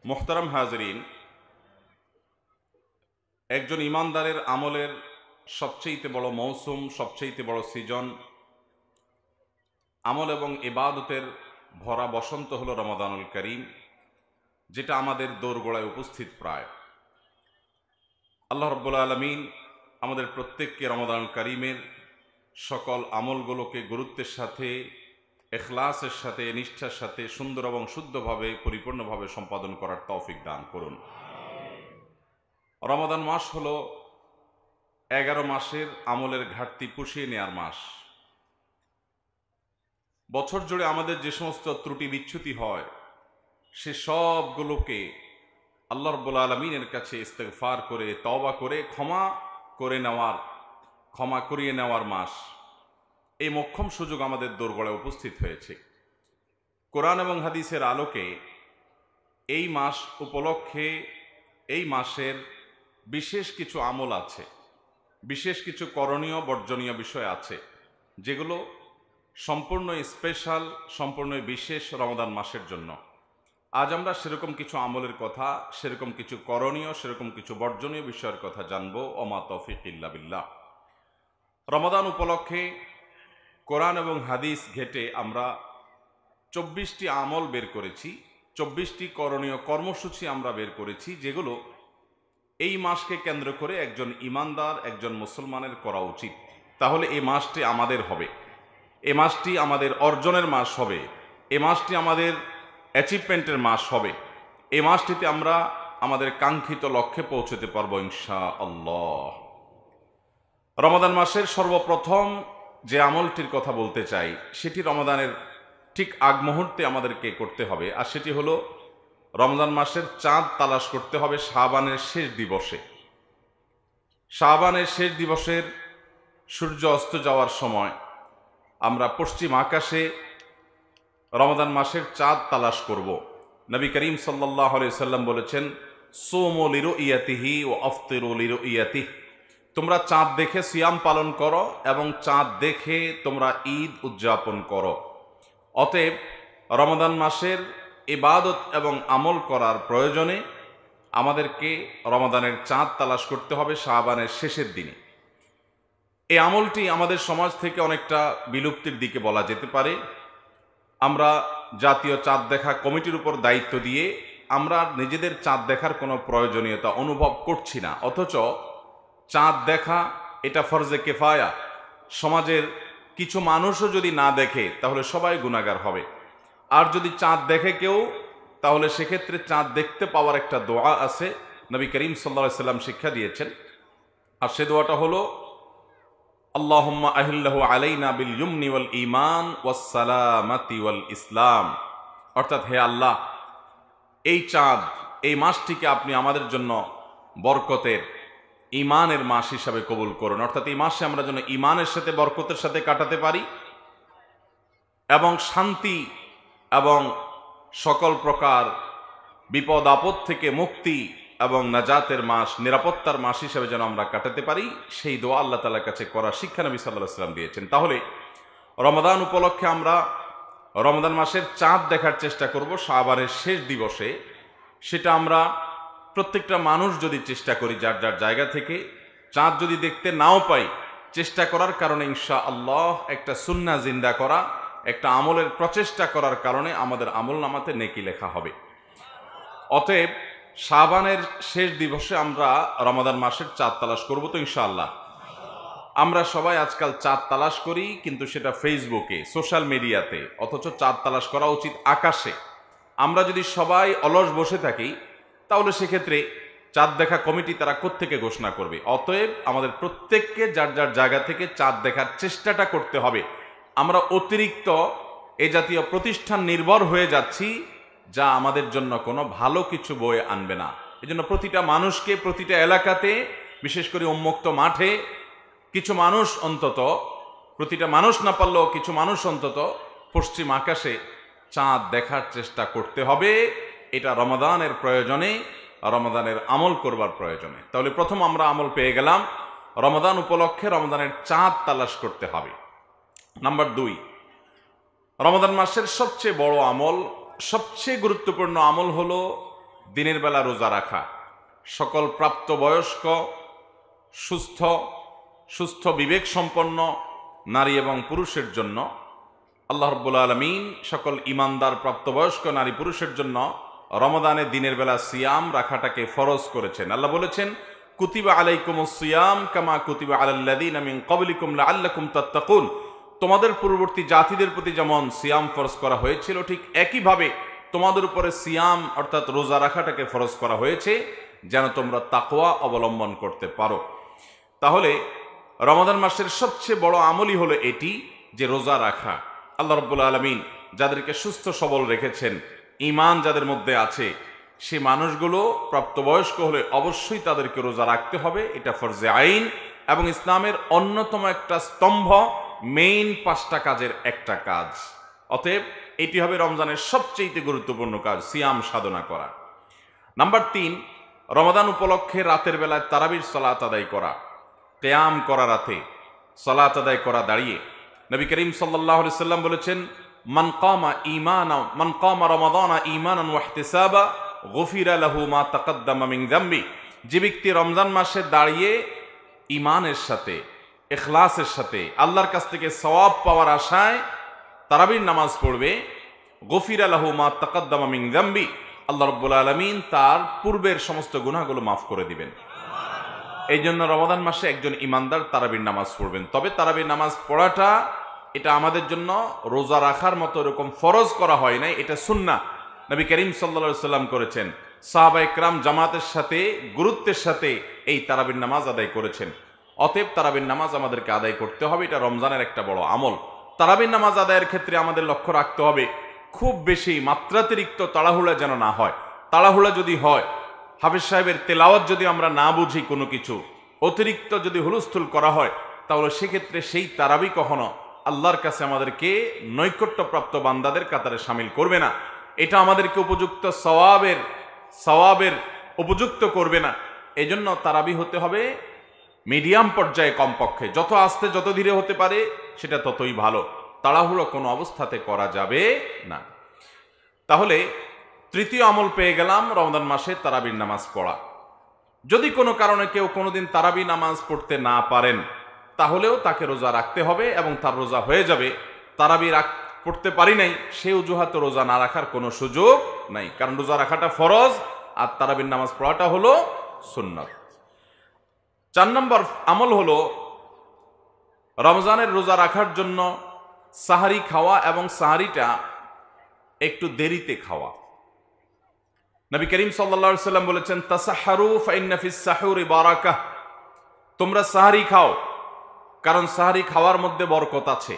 মোহতারাম হাজরিন, একজন ইমানদারের আমলের সবচেয়ে বড় মৌসুম, সবচেয়ে বড় সিজন, আমল এবং ইবাদতের ভরা বসন্ত হলো রমাদানুল করিম, যেটা আমাদের দোরগোড়ায় উপস্থিত প্রায়। আল্লাহ রাব্বুল আলামিন আমাদের প্রত্যেককে রমাদানুল করিমের সকল আমলগুলোকে গুরুত্বের সাথে, ইখলাসের সাথে, নিষ্ঠার সাথে সুন্দর এবং শুদ্ধভাবে পরিপূর্ণভাবে সম্পাদন করার তৌফিক দান করুন। রমাদান মাস হলো 11 মাসের আমলের ঘাটতি পুষিয়ে নেওয়ার মাস। বছর জুড়ে আমাদের যে সমস্ত ত্রুটি বিচ্যুতি হয়, সে সবগুলোকে আল্লাহ রাব্বুল আলামিনের কাছে ইস্তেগফার করে, তওবা করে ক্ষমা করিয়ে নেওয়ার মাস। এই মোক্ষম সুযোগ আমাদের দোরগোড়ায় উপস্থিত হয়েছে। কোরআন এবং হাদিসের আলোকে এই মাস উপলক্ষে এই মাসের বিশেষ কিছু আমল আছে, বিশেষ কিছু করণীয় বর্জনীয় বিষয় আছে, যেগুলো সম্পূর্ণ স্পেশাল, সম্পূর্ণ বিশেষ রমাদান মাসের জন্য। আজ আমরা সেরকম কিছু আমলের কথা, সেরকম কিছু করণীয়, সেরকম কিছু বর্জনীয় বিষয়ের কথা জানবো। ওমা তৌফিক ইল্লা বিল্লাহ। রমাদান উপলক্ষে কোরআন এবং হাদিস ঘেটে আমরা 24টি আমল বের করেছি, 24টি করণীয় কর্মসূচি আমরা বের করেছি, যেগুলো এই মাসকে কেন্দ্র করে একজন ইমানদার, একজন মুসলমানের করা উচিত। তাহলে এই মাসটি আমাদের হবে, এই মাসটি আমাদের অর্জনের মাস হবে, এই মাসটি আমাদের অ্যাচিভমেন্টের মাস হবে, এই মাসটিতে আমরা আমাদের কাঙ্ক্ষিত লক্ষ্যে পৌঁছতে পারবো ইনশাআল্লাহ। রমাদান মাসের সর্বপ্রথম যে আমলটির কথা বলতে চাই, সেটি রমাদানের ঠিক আগ মুহূর্তে আমাদেরকে করতে হবে, আর সেটি হলো রমজান মাসের চাঁদ তালাশ করতে হবে শাবানের শেষ দিবসে। শাবানের শেষ দিবসের সূর্য অস্ত যাওয়ার সময় আমরা পশ্চিম আকাশে রমাদান মাসের চাঁদ তালাশ করব। নবী করিম সাল্লাল্লাহু আলাইহি সাল্লাম বলেছেন, সুমু লিরুইয়াতিহি ওয়া আফতিরু লিরুইয়াতিহি, তোমরা চাঁদ দেখে সিয়াম পালন করো এবং চাঁদ দেখে তোমরা ঈদ উদযাপন করো। অতএব রমাদান মাসের ইবাদত এবং আমল করার প্রয়োজনে আমাদেরকে রমাদানের চাঁদ তালাশ করতে হবে শাবানের শেষের দিনে। এই আমলটি আমাদের সমাজ থেকে অনেকটা বিলুপ্তির দিকে বলা যেতে পারে। আমরা জাতীয় চাঁদ দেখা কমিটির উপর দায়িত্ব দিয়ে আমরা নিজেদের চাঁদ দেখার কোনো প্রয়োজনীয়তা অনুভব করছি না, অথচ চাঁদ দেখা এটা ফরজে কেফায়া। সমাজের কিছু মানুষও যদি না দেখে তাহলে সবাই গুনাহগার হবে, আর যদি চাঁদ দেখে কেউ, তাহলে সেক্ষেত্রে চাঁদ দেখতে পাওয়ার একটা দোয়া আছে, নবী করিম সাল্লাল্লাহু আলাইহি সাল্লাম শিক্ষা দিয়েছেন। আর সে দোয়াটা হলো, আল্লাহুম্মা আহিল্লাহু আলাইনা বিল ইয়ুমনি ওয়াল ঈমান ওয়াস সালামাতি ওয়াল ইসলাম, অর্থাৎ হে আল্লাহ, এই চাঁদ, এই মাসটিকে আপনি আমাদের জন্য বরকতের, ঈমানের মাস হিসাবে কবুল করুন। অর্থাৎ এই মাসে আমরা যেন ঈমানের সাথে, বরকতের সাথে কাটাতে পারি এবং শান্তি এবং সকল প্রকার বিপদ আপদ থেকে মুক্তি এবং নাজাতের মাস, নিরাপত্তার মাস হিসেবে যেন আমরা কাটাতে পারি, সেই দোয়া আল্লাহ তাআলার কাছে করা শিক্ষা নবী সাল্লাল্লাহু আলাইহি ওয়াসাল্লাম দিয়েছেন। তাহলে রমাদান উপলক্ষে আমরা রমাদান মাসের চাঁদ দেখার চেষ্টা করব শাবানের শেষ দিবসে। সেটা আমরা প্রত্যেকটা মানুষ যদি চেষ্টা করি যার যার জায়গা থেকে, চাঁদ যদি দেখতে নাও পাই, চেষ্টা করার কারণে ইনশাআল্লাহ একটা সুন্নাহ জিন্দা করা, একটা আমলের প্রচেষ্টা করার কারণে আমাদের আমল নামাতে নেকি লেখা হবে। অতএব শাবানের শেষ দিবসে আমরা রমাদান মাসের চাঁদ তালাশ করব তো ইনশাআল্লাহ। আমরা সবাই আজকাল চাঁদ তালাশ করি, কিন্তু সেটা ফেসবুকে, সোশ্যাল মিডিয়াতে, অথচ চাঁদ তালাশ করা উচিত আকাশে। আমরা যদি সবাই অলস বসে থাকি, তাহলে সেক্ষেত্রে চাঁদ দেখা কমিটি তারা কোত্থেকে ঘোষণা করবে? অতএব আমাদের প্রত্যেককে যার যার জায়গা থেকে চাঁদ দেখার চেষ্টাটা করতে হবে। আমরা অতিরিক্ত এ জাতীয় প্রতিষ্ঠান নির্ভর হয়ে যাচ্ছি, যা আমাদের জন্য কোনো ভালো কিছু বয়ে আনবে না। এজন্য প্রতিটা মানুষকে, প্রতিটা এলাকাতে, বিশেষ করে উন্মুক্ত মাঠে কিছু মানুষ অন্তত, প্রতিটা মানুষ না পারলেও কিছু মানুষ অন্তত পশ্চিম আকাশে চাঁদ দেখার চেষ্টা করতে হবে। এটা রমাদানের প্রয়োজনে, রমাদানের আমল করবার প্রয়োজনে। তাহলে প্রথম আমরা আমল পেয়ে গেলাম, রমাদান উপলক্ষে রমাদানের চাঁদ তালাশ করতে হবে। নাম্বার 2, রমাদান মাসের সবচেয়ে বড় আমল, সবচেয়ে গুরুত্বপূর্ণ আমল হলো দিনের বেলা রোজা রাখা সকল প্রাপ্তবয়স্ক সুস্থ বিবেক সম্পন্ন নারী এবং পুরুষের জন্য আল্লাহ রাব্বুল আলামিন সকল ঈমানদার প্রাপ্তবয়স্ক নারী পুরুষের জন্য রমাদানে দিনের বেলা সিয়াম রাখাটাকে ফরজ করেছেন। আল্লাহ বলেছেন, কুতিবা আলাইকুমুস সিয়াম কামা কুতিবা আলাল্লাযীনা মিন ক্বাবলিকুম লাআল্লাকুম তাত্তাকুন। তোমাদের পূর্ববর্তী জাতিদের প্রতি যেমন সিয়াম ফরজ করা হয়েছিল, ঠিক একইভাবে তোমাদের উপরে সিয়াম অর্থাৎ রোজা রাখাটাকে ফরজ করা হয়েছে যেন তোমরা তাকওয়া অবলম্বন করতে পারো। তাহলে রমাদান মাসের সবচেয়ে বড় আমলই হলো এটি যে রোজা রাখা। আল্লাহ রাব্বুল আলামিন যাদেরকে সুস্থ সবল রেখেছেন, ঈমান যাদের মধ্যে আছে, সে মানুষগুলো প্রাপ্তবয়স্ক হলে অবশ্যই তাদেরকে রোজা রাখতে হবে। এটা ফরজে আইন এবং ইসলামের অন্যতম একটা স্তম্ভ, মেইন 5টা কাজের একটা কাজ। অতএব এটি হবে রমজানের সবচেয়ে গুরুত্বপূর্ণ কাজ, সিয়াম সাধনা করা। নাম্বার 3, রমাদান উপলক্ষে রাতের বেলায় তারাবির সালাত আদায় করা, কিয়াম করা, রাতে সালাত আদায় করা দাঁড়িয়ে। নবী করিম সাল্লাল্লাহু আলাইহি সাল্লাম বলেছেন, মান কামা রমাদানা ঈমানান ওয়া ইহতিসাবা গুফিরা লাহু মা তাকাদ্দামা মিন যামবি। যে ব্যক্তি রমজান মাসে দাঁড়িয়ে ঈমানের সাথে, ইখলাসের সাথে আল্লাহর কাছ থেকে সওয়াব পাওয়ার আশায় তারাবির নামাজ পড়বে, গুফিরা লাহু মা তাকাদ্দামা মিন যামবি, আল্লাহ রাব্বুল আলামিন তার পূর্বের সমস্ত গুনাহগুলো মাফ করে দিবেন। এই জন্য রমাদান মাসে একজন ঈমানদার তারাবির নামাজ পড়বেন। তবে তারাবির নামাজ পড়াটা এটা আমাদের জন্য রোজা রাখার মতো এরকম ফরজ করা হয় নাই, এটা সুন্নাহ। নবী করিম সাল্লাল্লাহু আলাইহি সাল্লাম করেছেন, সাহাবায়ে কেরাম জামাতের সাথে গুরুত্বের সাথে এই তারাবির নামাজ আদায় করেছেন। অতএব তারাবির নামাজ আমাদেরকে আদায় করতে হবে, এটা রমজানের একটা বড় আমল। তারাবির নামাজ আদায়ের ক্ষেত্রে আমাদের লক্ষ্য রাখতে হবে খুব বেশি মাত্রাতিরিক্ত তাড়াহুড়া যেন না হয়। তাড়াহুড়া যদি হয়, হাফেজ সাহেবের তেলাওয়াত যদি আমরা না বুঝি, কোনো কিছু অতিরিক্ত যদি হুলস্থুল করা হয়, তাহলে সেক্ষেত্রে সেই তারাবি কখনো আল্লাহর কাছে আমাদেরকে নৈকট্যপ্রাপ্ত বান্দাদের কাতারে শামিল করবে না। এটা আমাদেরকে উপযুক্ত সওয়াবের উপযুক্ত করবে না। এজন্য তারাবি হতে হবে মিডিয়াম পর্যায়ে, কমপক্ষে যত আস্তে যত ধীরে হতে পারে সেটা ততই ভালো। তাড়াহুড়ো কোনো অবস্থাতে করা যাবে না। তাহলে তৃতীয় আমল পেয়ে গেলাম, রমজান মাসে তারাবির নামাজ পড়া। যদি কোনো কারণে কেউ কোনোদিন তারাবি নামাজ পড়তে না পারেন, তাহলেও তাকে রোজা রাখতে হবে এবং তার রোজা হয়ে যাবে। তারাবি পড়তে পারি নাই, সে অজুহাতে রোজা না রাখার কোনো সুযোগ নাই, কারণ রোজা রাখাটা ফরজ আর তারাবির নামাজ পড়াটা হলো সুন্নাত। 4 নম্বর আমল হলো রমজানের রোজা রাখার জন্য সাহারি খাওয়া এবং সাহারিটা একটু দেরিতে খাওয়া। নবী করিম সাল্লাল্লাহু আলাইহি সাল্লাম বলেছেন, তাসাহহারু ফাইন্না ফিস সাহুরি বারাকাহ। তোমরা সাহারি খাও, কারণ সাহারি খাওয়ার মধ্যে বরকত আছে,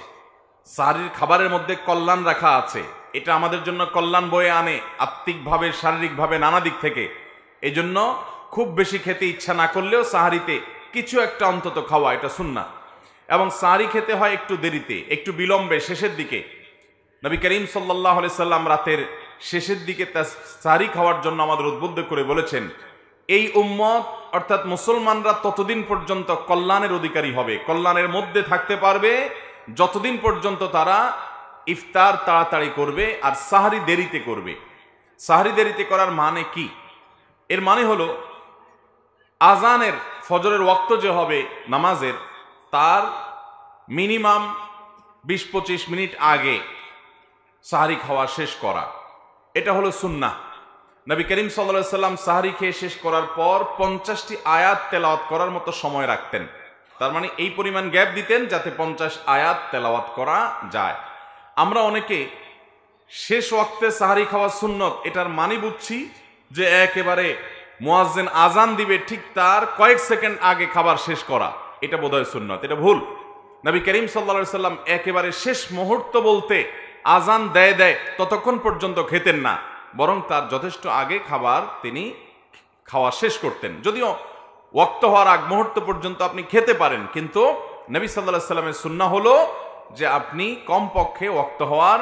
সাহারির খাবারের মধ্যে কল্যাণ রাখা আছে। এটা আমাদের জন্য কল্যাণ বয়ে আনে আত্মিকভাবে, শারীরিকভাবে, নানা দিক থেকে। এই জন্য খুব বেশি খেতে ইচ্ছা না করলেও সাহারিতে কিছু একটা অন্তত খাওয়া, এটা সুন্নাহ। এবং সাহারি খেতে হয় একটু দেরিতে, একটু বিলম্বে, শেষের দিকে। নবী করিম সাল্লাল্লাহু আলাইহি সাল্লাম রাতের শেষের দিকে সাহারি খাওয়ার জন্য আমাদের উদ্বুদ্ধ করে বলেছেন, এই উম্মত অর্থাৎ মুসলমানরা ততদিন পর্যন্ত কল্যাণের অধিকারী হবে, কল্যাণের মধ্যে থাকতে পারবে যতদিন পর্যন্ত তারা ইফতার তাড়াতাড়ি করবে আর সাহারি দেরিতে করবে। সাহারি দেরিতে করার মানে কি? এর মানে হলো আজানের, ফজরের ওয়াক্ত যে হবে নামাজের, তার মিনিমাম 20-25 মিনিট আগে সাহারি খাওয়া শেষ করা। এটা হলো সুন্নাহ। নবী করিম সাল্লাল্লাহু আলাইহি সাল্লাম সাহারি খেয়ে শেষ করার পর 50টি আয়াত তেলাওয়াত করার মতো সময় রাখতেন। তার মানে এই পরিমাণ গ্যাপ দিতেন যাতে 50 আয়াত তেলাওয়াত করা যায়। আমরা অনেকে শেষ ওয়াক্তে সাহারি খাওয়া সুন্নত, এটার মানে বুঝছি যে একেবারে মুয়াজ্জিন আজান দিবে ঠিক তার কয়েক সেকেন্ড আগে খাবার শেষ করা, এটা বোধহয় সুন্নত। এটা ভুল। নবী করিম সাল্লাল্লাহু আলাইহি সাল্লাম একেবারে শেষ মুহূর্ত বলতে আজান দেয় ততক্ষণ পর্যন্ত খেতেন না, বরং তার যথেষ্ট আগে খাবার তিনি খাওয়া শেষ করতেন। যদিও ওয়াক্ত হওয়ার আগ মুহূর্ত পর্যন্ত আপনি খেতে পারেন, কিন্তু নবী সাল্লাল্লাহু আলাইহি সাল্লামের সুন্নাহ হলো যে আপনি কমপক্ষে ওয়াক্ত হওয়ার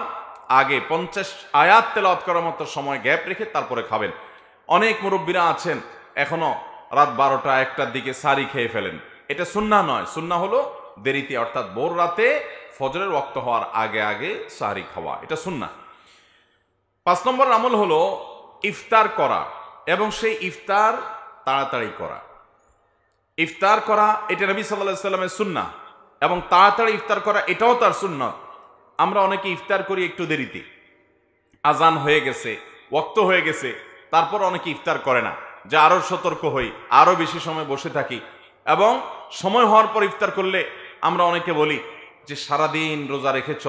আগে 50 আয়াত তেলাওয়াত করার মতো সময় গ্যাপ রেখে তারপরে খাবেন। অনেক মুরব্বীরা আছেন এখনো রাত 12টা-1টার দিকে সাহারি খেয়ে ফেলেন। এটা সুন্নাহ নয়। সুন্নাহ হলো দেরিতে, অর্থাৎ ভোর রাতে ফজরের ওয়াক্ত হওয়ার আগে আগে সাহারি খাওয়া, এটা সুন্নাহ। 5 নম্বর আমল হলো ইফতার করা এবং সেই ইফতার তাড়াতাড়ি করা। ইফতার করা এটা নবী সাল্লাল্লাহু আলাইহি সাল্লামের সুন্নাহ, এবং তাড়াতাড়ি ইফতার করা এটাও তার সুন্নাত। আমরা অনেকে ইফতার করি একটু দেরিতে, আজান হয়ে গেছে, ওয়াক্ত হয়ে গেছে, তারপর অনেকে ইফতার করে না, যে আরো সতর্ক হই, আরো বেশি সময় বসে থাকি। এবং সময় হওয়ার পর ইফতার করলে আমরা অনেকে বলি যে সারাদিন রোজা রেখেছ,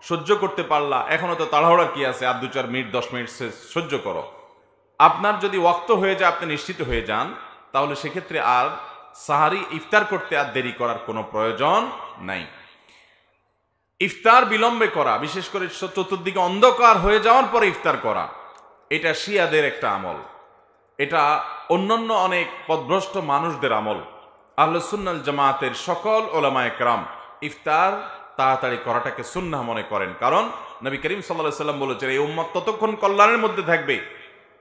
সহ্য করতে পারলা, এখনো তো তাড়াহুড়া কি আছে, আর 2-4 মিনিট 10 মিনিট সহ্য করো। আপনার যদি ওয়াক্ত হয়ে যায়, আপনি নিশ্চিত হয়ে যান, তাহলে সেক্ষেত্রে আর সাহারি ইফতার করতে আর দেরি করার কোনো প্রয়োজন নাই। ইফতার বিলম্বে করা, বিশেষ করে চতুর্দিকে অন্ধকার হয়ে যাওয়ার পরে ইফতার করা, এটা শিয়াদের একটা আমল, এটা অন্যান্য অনেক পথভ্রষ্ট মানুষদের আমল। আহলুস সুন্নাহ জামাতের সকল উলামায়ে কেরাম ইফতার তাড়াতাড়ি করাটাকে সুন্নাহ মনে করেন, কারণ নবী করিম সাল্লাল্লাহু আলাইহি সাল্লাম বলেছেন এই উম্মত ততক্ষণ কল্যাণের মধ্যে থাকবে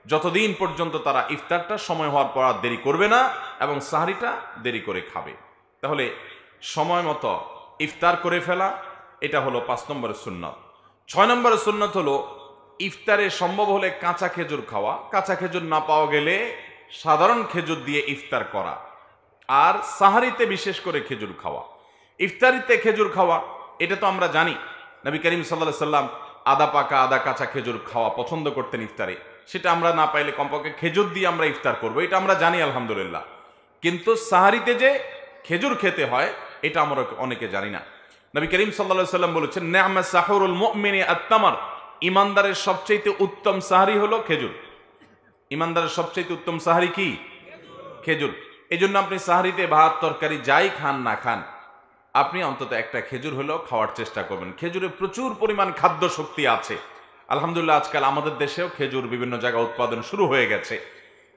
যতদিন পর্যন্ত তারা ইফতারটা সময় হওয়ার পর আর দেরি করবে না এবং সাহরিটা দেরি করে খাবে। তাহলে সময় মতো ইফতার করে ফেলা, এটা হলো 5 নম্বরের সুন্নত। 6 নম্বরের সুন্নত হলো ইফতারে সম্ভব হলে কাঁচা খেজুর খাওয়া, কাঁচা খেজুর না পাওয়া গেলে সাধারণ খেজুর দিয়ে ইফতার করা, আর সাহারিতে বিশেষ করে খেজুর খাওয়া। ইফতারিতে খেজুর খাওয়া এটা তো আমরা জানি, নবী করিম সাল্লাল্লাহু আলাইহি সাল্লাম আদা পাকা আদা কাঁচা খেজুর খাওয়া পছন্দ করতেন ইফতারে। সেটা আমরা না পাইলে কমপক্ষে খেজুর দিয়ে আমরা ইফতার করবো, এটা আমরা জানি আলহামদুলিল্লাহ। কিন্তু সাহারিতে যে খেজুর খেতে হয় এটা আমরা অনেকে জানি না। নবী করিম সাল্লাল্লাহু আলাইহি সাল্লাম বলেছেন নি'মা সাহুরুল মুমিনি আত-তামার, ইমানদারের সবচেয়ে উত্তম সাহারি হলো খেজুর। ইমানদারের সবচেয়ে উত্তম সাহারি কি? খেজুর। এই জন্য আপনি সাহারিতে ভাত তরকারি যাই খান না খান, আপনি অন্তত একটা খেজুর হলেও খাওয়ার চেষ্টা করবেন। খেজুরে প্রচুর পরিমাণ খাদ্য শক্তি আছে। আলহামদুলিল্লাহ আজকাল আমাদের দেশেও খেজুর বিভিন্ন জায়গায় উৎপাদন শুরু হয়ে গেছে।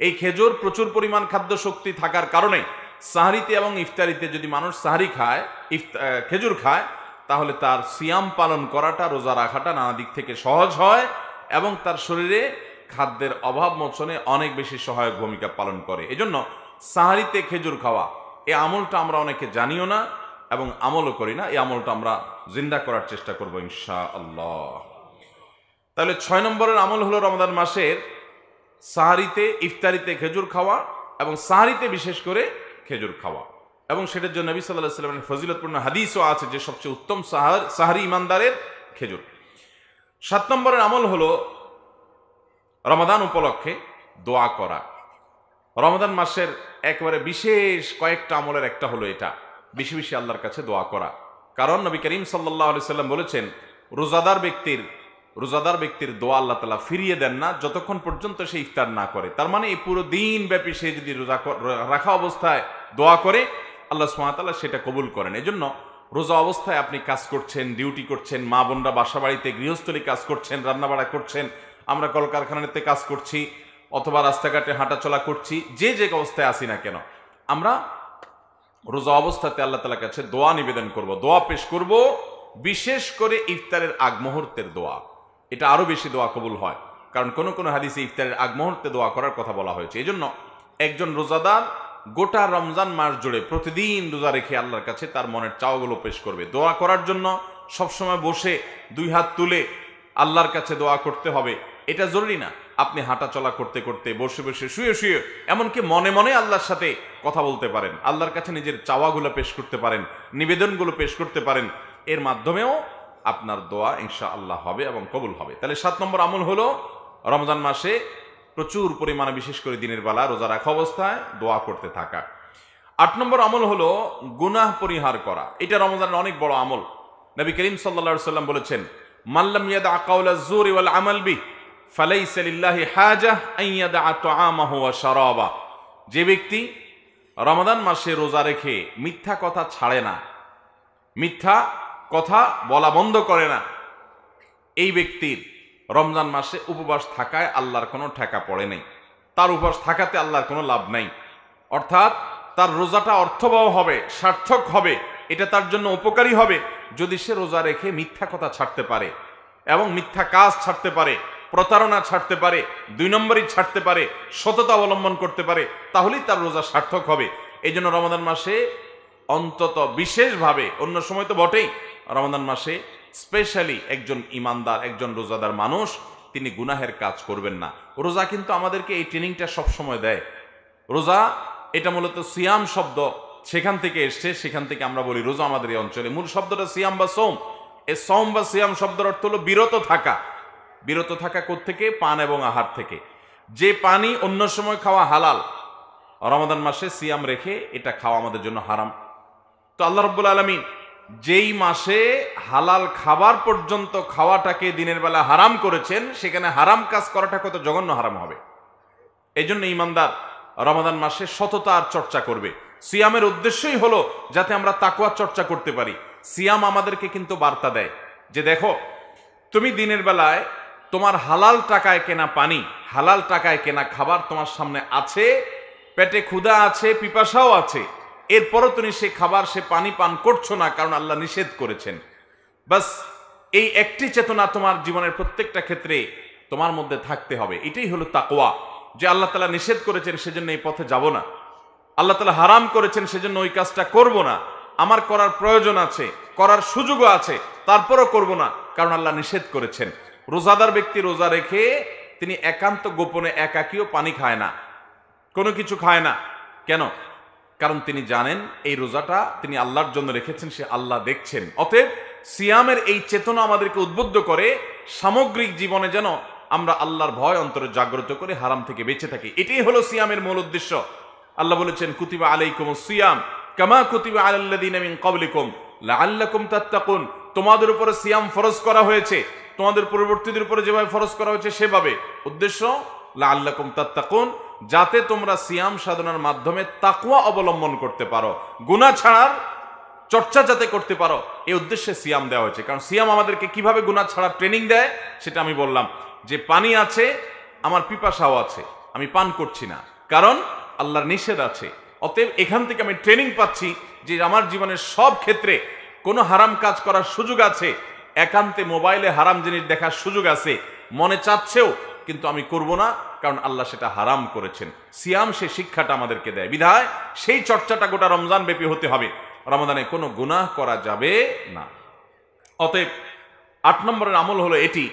এই খেজুর প্রচুর পরিমাণ খাদ্য শক্তি থাকার কারণে সাহারিতে এবং ইফতারিতে যদি মানুষ সাহারি খায়, খেজুর খায়, তাহলে তার সিয়াম পালন করাটা, রোজা রাখাটা নানা দিক থেকে সহজ হয় এবং তার শরীরে খাদ্যের অভাব মোচনে অনেক বেশি সহায়ক ভূমিকা পালন করে। এজন্য সাহারিতে খেজুর খাওয়া এই আমলটা আমরা অনেকে জানিও না এবং আমলও করি না। এই আমলটা আমরা জিন্দা করার চেষ্টা করব ইনশাআল্লাহ। তাহলে 6 নম্বরের আমল হলো রমজান মাসের সাহারিতে ইফতারিতে খেজুর খাওয়া এবং সাহারিতে বিশেষ করে খেজুর খাওয়া, এবং সেটার জন্য নবী সাল্লাল্লাহু আলাইহি ওয়াসাল্লামের ফজিলতপূর্ণ হাদিসও আছে যে সবচেয়ে উত্তম সাহারি ইমানদারের খেজুর। 7 নম্বরের আমল হলো রমাদান উপলক্ষে দোয়া করা। রমাদান মাসের একেবারে বিশেষ কয়েকটা আমলের একটা হলো এটা, বেশি বেশি আল্লাহর কাছে দোয়া করা। কারণ নবী করিম সাল্লাল্লাহু আলাইহি ওয়াসাল্লাম বলেছেন রোজাদার ব্যক্তির দোয়া আল্লাহ তাআলা ফিরিয়ে দেন না যতক্ষণ পর্যন্ত সে ইফতার না করে। তার মানে এই পুরো দিন ব্যাপী সে যদি রোজা রাখা অবস্থায় দোয়া করে, আল্লাহ সুবহানাহু ওয়া তাআলা সেটা কবুল করেন। এজন্য রোজা অবস্থায় আপনি কাজ করছেন, ডিউটি করছেন, মা বোনরা বাসা বাড়িতে গৃহস্থলী কাজ করছেন, রান্নাবাড়া করছেন, আমরা কলকারখানাতে কাজ করছি, অথবা রাস্তাঘাটে হাঁটাচলা করছি, যে অবস্থায় আসি না কেন, আমরা রোজা অবস্থাতে আল্লাহ তাআলার কাছে দোয়া নিবেদন করব, দোয়া পেশ করব। বিশেষ করে ইফতারের আগ মুহূর্তের দোয়া, এটা আরো বেশি দোয়া কবুল হয়, কারণ কোন কোন হাদিসে ইফতারের আগ মুহূর্তে দোয়া করার কথা বলা হয়েছে। এই জন্য একজন রোজাদার গোটা রমজান মাস জুড়ে প্রতিদিন রোজা রেখে আল্লাহর কাছে তার মনের চাওয়াগুলো পেশ করবে। দোয়া করার জন্য সবসময় বসে 2 হাত তুলে আল্লাহর কাছে দোয়া করতে হবে এটা জরুরি না। আপনি হাঁটা চলা করতে করতে, বসে বসে, শুয়ে শুয়ে, এমনকি মনে মনে আল্লাহর সাথে কথা বলতে পারেন, আল্লাহর কাছে নিজের চাওয়াগুলো পেশ করতে পারেন, নিবেদনগুলো পেশ করতে পারেন। এর মাধ্যমেও আপনার দোয়া ইনশাআল্লাহ হবে এবং কবুল হবে। তাহলে 7 নম্বর আমল হলো রমজান মাসে প্রচুর পরিমাণে, বিশেষ করে দিনের বেলা রোজা রাখা অবস্থায় দোয়া করতে থাকা। 8 নম্বর আমল হলো গুনাহ পরিহার করা। এটা রমজানের অনেক বড় আমল। নবী করিম সাল্লাল্লাহু আলাইহি ওয়াসাল্লাম বলেছেন মাল্লাম ইয়াদা কাওলা যুরি ওয়াল আমাল বি ফালাইসা লিল্লাহি হাজাহ আন ইয়াদা তাআমাহু ওয়া শারাবা। যে ব্যক্তি রমজান মাসে রোজা রেখে মিথ্যা কথা ছাড়ে না, মিথ্যা কথা বলা বন্ধ করে না, এই ব্যক্তির রমজান মাসে উপবাস থাকায় আল্লাহর কোনো ঠেকা পড়ে নেই, তার উপবাস থাকাতে আল্লাহর কোনো লাভ নাই। অর্থাৎ তার রোজাটা অর্থবহ হবে, সার্থক হবে, এটা তার জন্য উপকারী হবে যদি সে রোজা রেখে মিথ্যা কথা ছাড়তে পারে এবং মিথ্যা কাজ ছাড়তে পারে, প্রতারণা ছাড়তে পারে, 2 নম্বরই ছাড়তে পারে, সততা অবলম্বন করতে পারে, তাহলেই তার রোজা সার্থক হবে। এই জন্য রমজান মাসে অন্তত বিশেষভাবে, অন্য সময় তো বটেই, রমজান মাসে স্পেশালি একজন ইমানদার, একজন রোজাদার মানুষ তিনি গুনাহের কাজ করবেন না। রোজা কিন্তু আমাদেরকে এই ট্রেনিংটা সবসময় দেয়। রোজা এটা মূলত সিয়াম শব্দ সেখান থেকে এসছে, সেখান থেকে আমরা বলি রোজা আমাদের এই অঞ্চলে। মূল শব্দটা সিয়াম বা সোম। এই সোম বা সিয়াম শব্দের অর্থ হলো বিরত থাকা। বিরত থাকা কোত্থেকে? পান এবং আহার থেকে। যে পানি অন্য সময় খাওয়া হালাল, রমাদান মাসে সিয়াম রেখে এটা খাওয়া আমাদের জন্য হারাম। তো আল্লাহ রাব্বুল আলামিন যেই মাসে হালাল খাবার পর্যন্ত খাওয়াটাকে দিনের বেলা হারাম করেছেন, সেখানে হারাম কাজ করাটা কত জঘন্য হারাম হবে। এই জন্য ইমানদার রমাদান মাসে সততার চর্চা করবে। সিয়ামের উদ্দেশ্যই হলো যাতে আমরা তাকওয়ার চর্চা করতে পারি। সিয়াম আমাদেরকে কিন্তু বার্তা দেয় যে দেখো, তুমি দিনের বেলায় তোমার হালাল টাকায় কেনা পানি, হালাল টাকায় কেনা খাবার তোমার সামনে আছে, পেটে ক্ষুধা আছে, পিপাসাও আছে, এরপরও তুমি সে খাবার সে পানি পান করছো না, কারণ আল্লাহ নিষেধ করেছেন। বাস এই একটি চেতনা তোমার জীবনের প্রত্যেকটা ক্ষেত্রে তোমার মধ্যে থাকতে হবে। এটাই হলো তাকওয়া, যে আল্লাহ তাআলা নিষেধ করেছেন সেজন্য এই পথে যাব না, আল্লাহ তাআলা হারাম করেছেন সেজন্য ওই কাজটা করব না, আমার করার প্রয়োজন আছে, করার সুযোগও আছে, তারপরও করব না, কারণ আল্লাহ নিষেধ করেছেন। রোজাদার ব্যক্তি রোজা রেখে তিনি একান্ত গোপনে একাকীও পানি খায় না, কোনো কিছু খায় না। কেন? কারণ তিনি জানেন এই রোজাটা তিনি আল্লাহর জন্য রেখেছেন, সে আল্লাহ দেখছেন। অতএব সিয়ামের এই চেতনা আমাদেরকে উদ্বুদ্ধ করে সামগ্রিক জীবনে যেন আমরা আল্লাহর ভয় অন্তরে জাগ্রত করে হারাম থেকে বেঁচে থাকি। এটাই হলো সিয়ামের মূল উদ্দেশ্য। আল্লাহ বলেছেন, কুতিবা আলাইকুমুস সিয়াম কামা কুতিবা আলাল্লাযিনা মিন ক্বাবলিকুম লাআল্লাকুম তাত্তাকুন। তোমাদের উপরে সিয়াম ফরজ করা হয়েছে, তোমাদের পূর্ববর্তীদের উপরে যেভাবে ফরজ করা হয়েছে সেভাবে। উদ্দেশ্য লাআল্লাকুম তাত্তাকুন, যাতে তোমরা সিয়াম সাধনার মাধ্যমে তাকওয়া অবলম্বন করতে পারো, গুনাহ ছাড়ার চর্চা যাতে করতে পারো, এই উদ্দেশ্যে সিয়াম দেওয়া হয়েছে। কারণ সিয়াম আমাদেরকে কিভাবে গুনাহ ছাড়ার ট্রেনিং দেয় সেটা আমি বললাম, যে পানি আছে, আমার পিপাসাও আছে, আমি পান করছি না, কারণ আল্লাহর নিষেধ আছে। অতএব এখান থেকে আমি ট্রেনিং পাচ্ছি যে আমার জীবনের সব ক্ষেত্রে কোনো হারাম কাজ করার সুযোগ আছে, একান্তে মোবাইলে হারাম জিনিস দেখার সুযোগ আছে, মনে চাচ্ছেও কিন্তু আমি করব না, কারণ আল্লাহ সেটা হারাম করেছেন। সিয়াম সে শিক্ষাটা আমাদেরকে দেয়, বিধায় সেই চর্চাটা গোটা রমজান ব্যাপী হতে হবে। রমাদানে কোনো গুনাহ করা যাবে না। অতএব 8 নম্বরের আমল হলো এটি,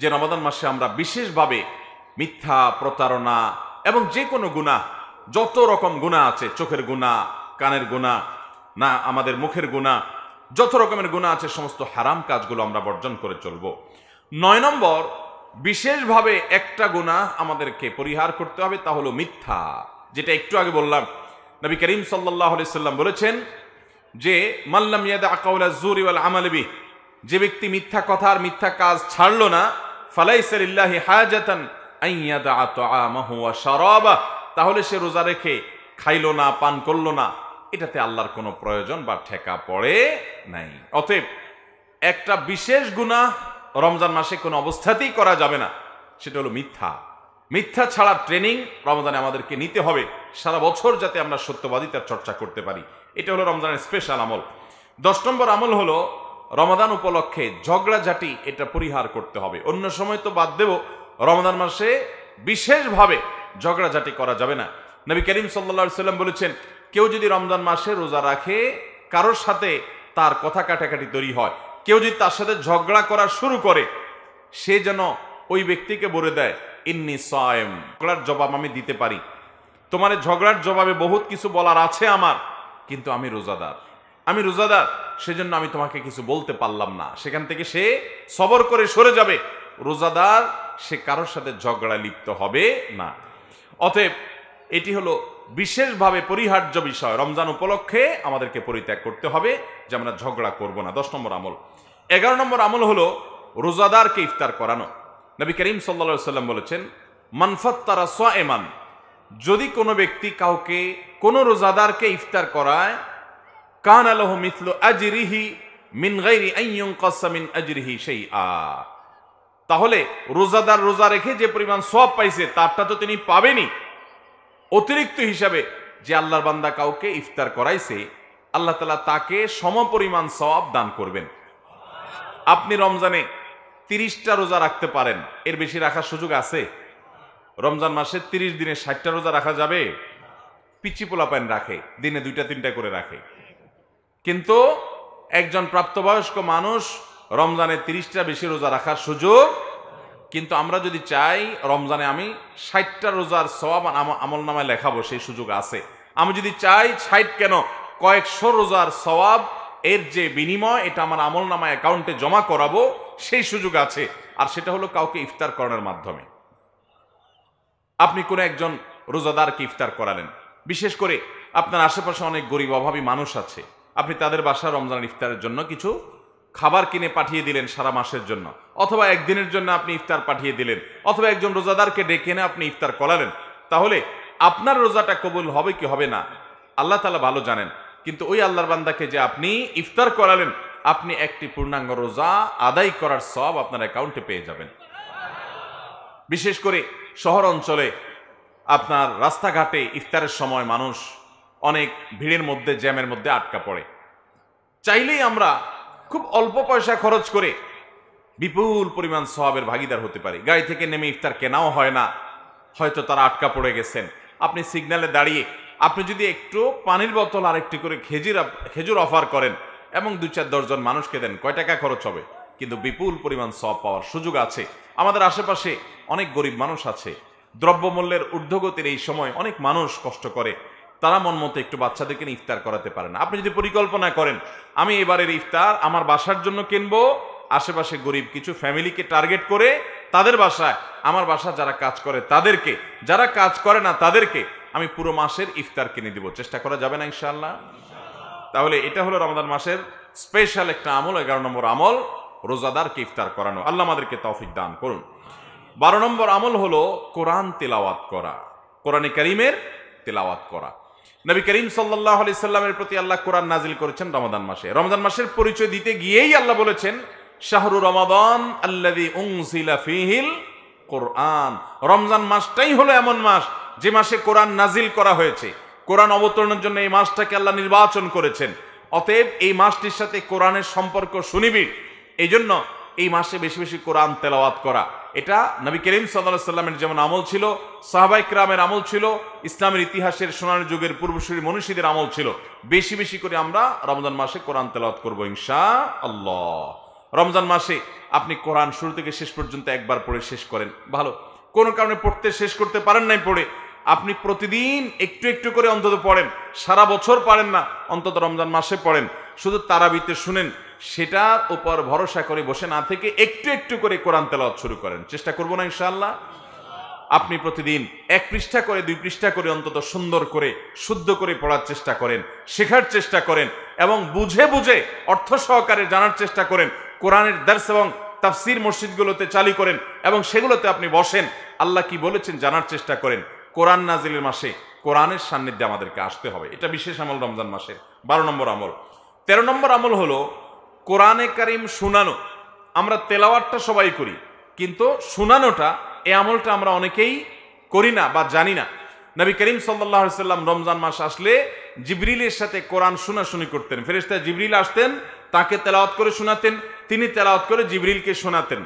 যে রমাদান মাসে আমরা বিশেষভাবে মিথ্যা, প্রতারণা এবং যে কোনো গুনাহ, যত রকম গুনাহ আছে, চোখের গুনাহ, কানের গুনাহ, না আমাদের মুখের গুনাহ, যত রকমের গুনাহ আছে, সমস্ত হারাম কাজগুলো আমরা বর্জন করে চলব। 9 নম্বর, বিশেষভাবে একটা গুনাহ আমাদেরকে পরিহার করতে হবে, তা হলো মিথ্যা। যেটা একটু আগে বললাম, নবী করিম সাল্লাল্লাহু আলাইহি সাল্লাম বলেছেন যে মাল্লাম ইয়াদা কাওলা যুরি ওয়াল আমাল বিহি, যে ব্যক্তি মিথ্যা কথা আর মিথ্যা কাজ ছাড়লো না, ফালাইসা লিল্লাহি হাজাতান আন ইয়াদা তাআমাহু ওয়া শারাবা, তাহলে সে রোজা রেখে খাইলো না, পান করলো না, এটাতে আল্লাহর কোনো প্রয়োজন বা ঠেকা পড়ে নাই। অতএব একটা বিশেষ গুনাহ রমজান মাসে কোনো অবস্থাতেই করা যাবে না, সেটা হলো মিথ্যা। মিথ্যা ছাড়ার ট্রেনিং রমজানে আমাদেরকে নিতে হবে, সারা বছর যাতে আমরা সত্যবাদিতার চর্চা করতে পারি। এটা হলো রমজানের স্পেশাল আমল। 10 নম্বর আমল হলো রমাদান উপলক্ষে ঝগড়াঝাটি, এটা পরিহার করতে হবে। অন্য সময় তো বাদ দেব, রমাদান মাসে বিশেষভাবে ঝগড়াঝাটি করা যাবে না। নবী করিম সাল্লাল্লাহু আলাইহি সাল্লাম বলেছেন, কেউ যদি রমজান মাসে রোজা রাখে, কারোর সাথে তার কথা কাটাকাটি তৈরি হয়, কেউ যদি তার সাথে ঝগড়া করা শুরু করে, সে যেন ওই ব্যক্তিকে বলে দেয়, ইন্নী সায়েম, ঝগড়ার জবাব আমি দিতে পারি, তোমার ঝগড়ার জবাবে বহুত কিছু বলার আছে আমার, কিন্তু আমি রোজাদার, সেজন্য আমি তোমাকে কিছু বলতে পারলাম না। সেখান থেকে সে সবর করে সরে যাবে। রোজাদার সে কারোর সাথে ঝগড়া লিপ্ত হবে না। অতএব এটি হলো বিশেষভাবে পরিহার্য বিষয়, রমজান উপলক্ষে আমাদেরকে পরিত্যাগ করতে হবে, যে আমরা ঝগড়া করব না। 10 নম্বর আমল। 11 নম্বর আমল হলো রোজাদারকে ইফতার করানো। নবী করিম সাল্লাল্লাহু আলাইহি সাল্লাম বলেছেন, মান ফাত্তারা সায়েমান, যদি কোনো ব্যক্তি কাউকে, কোনো রোজাদারকে ইফতার করায়, কানা লাহু মিসলু আজরিহি মিন গায়রি আন ইউনকাসা মিন আজরিহি শাইআ, তাহলে রোজাদার রোজা রেখে যে পরিমাণ সওয়াব পাইছে তারটা তো তিনি পাবেনই, অতিরিক্ত হিসাবে যে আল্লাহর বান্দা কাউকে ইফতার করাইছে, আল্লাহ তাআলা তাকে সমপরিমাণ সওয়াব দান করবেন। আপনি রমজানে 30টা রোজা রাখতে পারেন, এর বেশি রাখার সুযোগ আছে? রমজান মাসে 30 দিনে 60টা রোজা রাখা যাবে? পিচি পোলাপাইন রাখে, দিনে 2টা-3টা করে রাখে। কিন্তু একজন প্রাপ্তবয়স্ক মানুষ রমজানে 30টা বেশি রোজা রাখার সুযোগ কিন্তু আমরা যদি চাই রমজানে আমি 60টা রোজার সওয়াব আমল নামায় লেখাবো, সেই সুযোগ আছে। আমি যদি চাই 60 কেন, কয়েকশো রোজার সওয়াব এর যে বিনিময়, এটা আমার আমল নামায় অ্যাকাউন্টে জমা করাবো, সেই সুযোগ আছে। আর সেটা হলো কাউকে ইফতার করানোর মাধ্যমে। আপনি কোনো একজন রোজাদারকে ইফতার করালেন, বিশেষ করে আপনার আশেপাশে অনেক গরিব অভাবী মানুষ আছে, আপনি তাদের বাসায় রমজানের ইফতারের জন্য কিছু খাবার কিনে পাঠিয়ে দিলেন সারা মাসের জন্য, অথবা একদিনের জন্য আপনি ইফতার পাঠিয়ে দিলেন, অথবা একজন রোজাদারকে ডেকে এনে আপনি ইফতার করালেন, তাহলে আপনার রোজাটা কবুল হবে কি হবে না আল্লাহ তাআলা ভালো জানেন। কিন্তু ওই আল্লাহর বান্দাকে যে আপনি ইফতার করালেন, আপনি একটি পূর্ণাঙ্গ রোজা আদায় করার সওয়াব আপনার অ্যাকাউন্টে পেয়ে যাবেন। বিশেষ করে শহর অঞ্চলে আপনার রাস্তাঘাটে ইফতারের সময় মানুষ অনেক ভিড়ের মধ্যে, জ্যামের মধ্যে আটকা পড়ে। চাইলেই আমরা খুব অল্প পয়সা খরচ করে বিপুল পরিমাণ সওয়াবের ভাগীদার হতে পারি। গাড়ি থেকে নেমে ইফতার কেনাও হয় না, হয়তো তারা আটকা পড়ে গেছেন, আপনি সিগন্যালে দাঁড়িয়ে আপনি যদি একটু পানির বোতল আর একটু করে খেজুর অফার করেন এবং 2-4-10 জন মানুষকে দেন, কয় টাকা খরচ হবে? কিন্তু বিপুল পরিমাণ সওয়াব পাওয়ার সুযোগ আছে। আমাদের আশেপাশে অনেক গরিব মানুষ আছে, দ্রব্যমূল্যের ঊর্ধ্বগতির এই সময় অনেক মানুষ কষ্ট করে, তারা মন মতো একটু বাচ্চাদেরকে নিয়ে ইফতার করাতে পারে না। আপনি যদি পরিকল্পনা করেন আমি এবারের ইফতার আমার বাসার জন্য কিনবো, আশেপাশে গরিব কিছু ফ্যামিলিকে টার্গেট করে তাদের বাসায়, আমার বাসা যারা কাজ করে তাদেরকে, যারা কাজ করে না তাদেরকে আমি পুরো মাসের ইফতার কিনে দিব, চেষ্টা করা যাবে না ইনশাআল্লাহ? তাহলে এটা হলো রমজান মাসের স্পেশাল একটা আমল, 11 নম্বর আমল, রোজাদারকে ইফতার করানো। আল্লাহ আমাদেরকে তৌফিক দান করুন। 12 নম্বর আমল হলো কোরআন তেলাওয়াত করা, কোরআনে কারীমের তেলাওয়াত করা। নবী করিম সাল্লাল্লাহু আলাইহি সাল্লামের প্রতি আল্লাহ কোরআন নাজিল করেছেন রমজান মাসে। রমজান মাসের পরিচয় দিতে গিয়েই আল্লাহ বলেছেন শাহরু রমাদান আল্লাযী উনজিলা ফীহিল কোরআন। রমজান মাসটাই হলো এমন মাস যে মাসে কোরআন নাজিল করা হয়েছে। কোরআন অবতরণের জন্য এই মাসটাকে আল্লাহ নির্বাচন করেছেন। অতএব এই মাসটির সাথে কোরআনের সম্পর্ক সুনিবিড়। এই জন্য এই মাসে বেশি বেশি কোরআন তেলাওয়াত করা, এটা নবী করিম সাল্লাল্লাহু আলাইহি সাল্লামের যেমন আমল ছিল, সাহাবায়ে কিরামের আমল ছিল, ইসলামের ইতিহাসের সোনালী যুগের পূর্বসূরি মনীষীদের আমল ছিল। বেশি বেশি করে আমরা রমজান মাসে কোরআন তেলাওয়াত করব ইনশাআল্লাহ। রমজান মাসে আপনি কোরআন শুরু থেকে শেষ পর্যন্ত একবার পড়ে শেষ করেন, ভালো। কোনো কারণে পড়তে শেষ করতে পারেন নাই পড়ে, আপনি প্রতিদিন একটু একটু করে অন্তত পড়েন। সারা বছর পারেন না, অন্তত রমজান মাসে পড়েন। শুধু তারাবিতে শুনেন, সেটার উপর ভরসা করে বসে না থেকে একটু একটু করে কোরআন তেলাওয়াত শুরু করেন। চেষ্টা করব না ইনশাআল্লাহ? আপনি প্রতিদিন 1 পৃষ্ঠা করে 2 পৃষ্ঠা করে অন্তত সুন্দর করে শুদ্ধ করে পড়ার চেষ্টা করেন, শেখার চেষ্টা করেন এবং বুঝে বুঝে অর্থ সহকারে জানার চেষ্টা করেন। কোরআনের দর্স এবং তাফসীর মসজিদগুলোতে চালু করেন এবং সেগুলোতে আপনি বসেন, আল্লাহ কি বলেছেন জানার চেষ্টা করেন। কোরআন নাজিলের মাসে কোরআনের সান্নিধ্যে আমাদেরকে আসতে হবে, এটা বিশেষ আমল রমজান মাসের। 12 নম্বর আমল। 13 নম্বর আমল হলো কোরআনে কারীম শোনানো। আমরা তেলাওয়াতটা সবাই করি, কিন্তু শোনানোটা, এই আমলটা আমরা অনেকেই করি না বা জানি না। নবী করিম সাল্লাল্লাহু আলাইহি সাল্লাম রমজান মাস আসলে জিবরিলের সাথে কোরআন শোনাশুনি করতেন। ফেরেশতা জিবরিল আসতেন, তাকে তেলাওয়াত করে শোনাতেন, তিনি তেলাওয়াত করে জিবরিলকে শোনাতেন।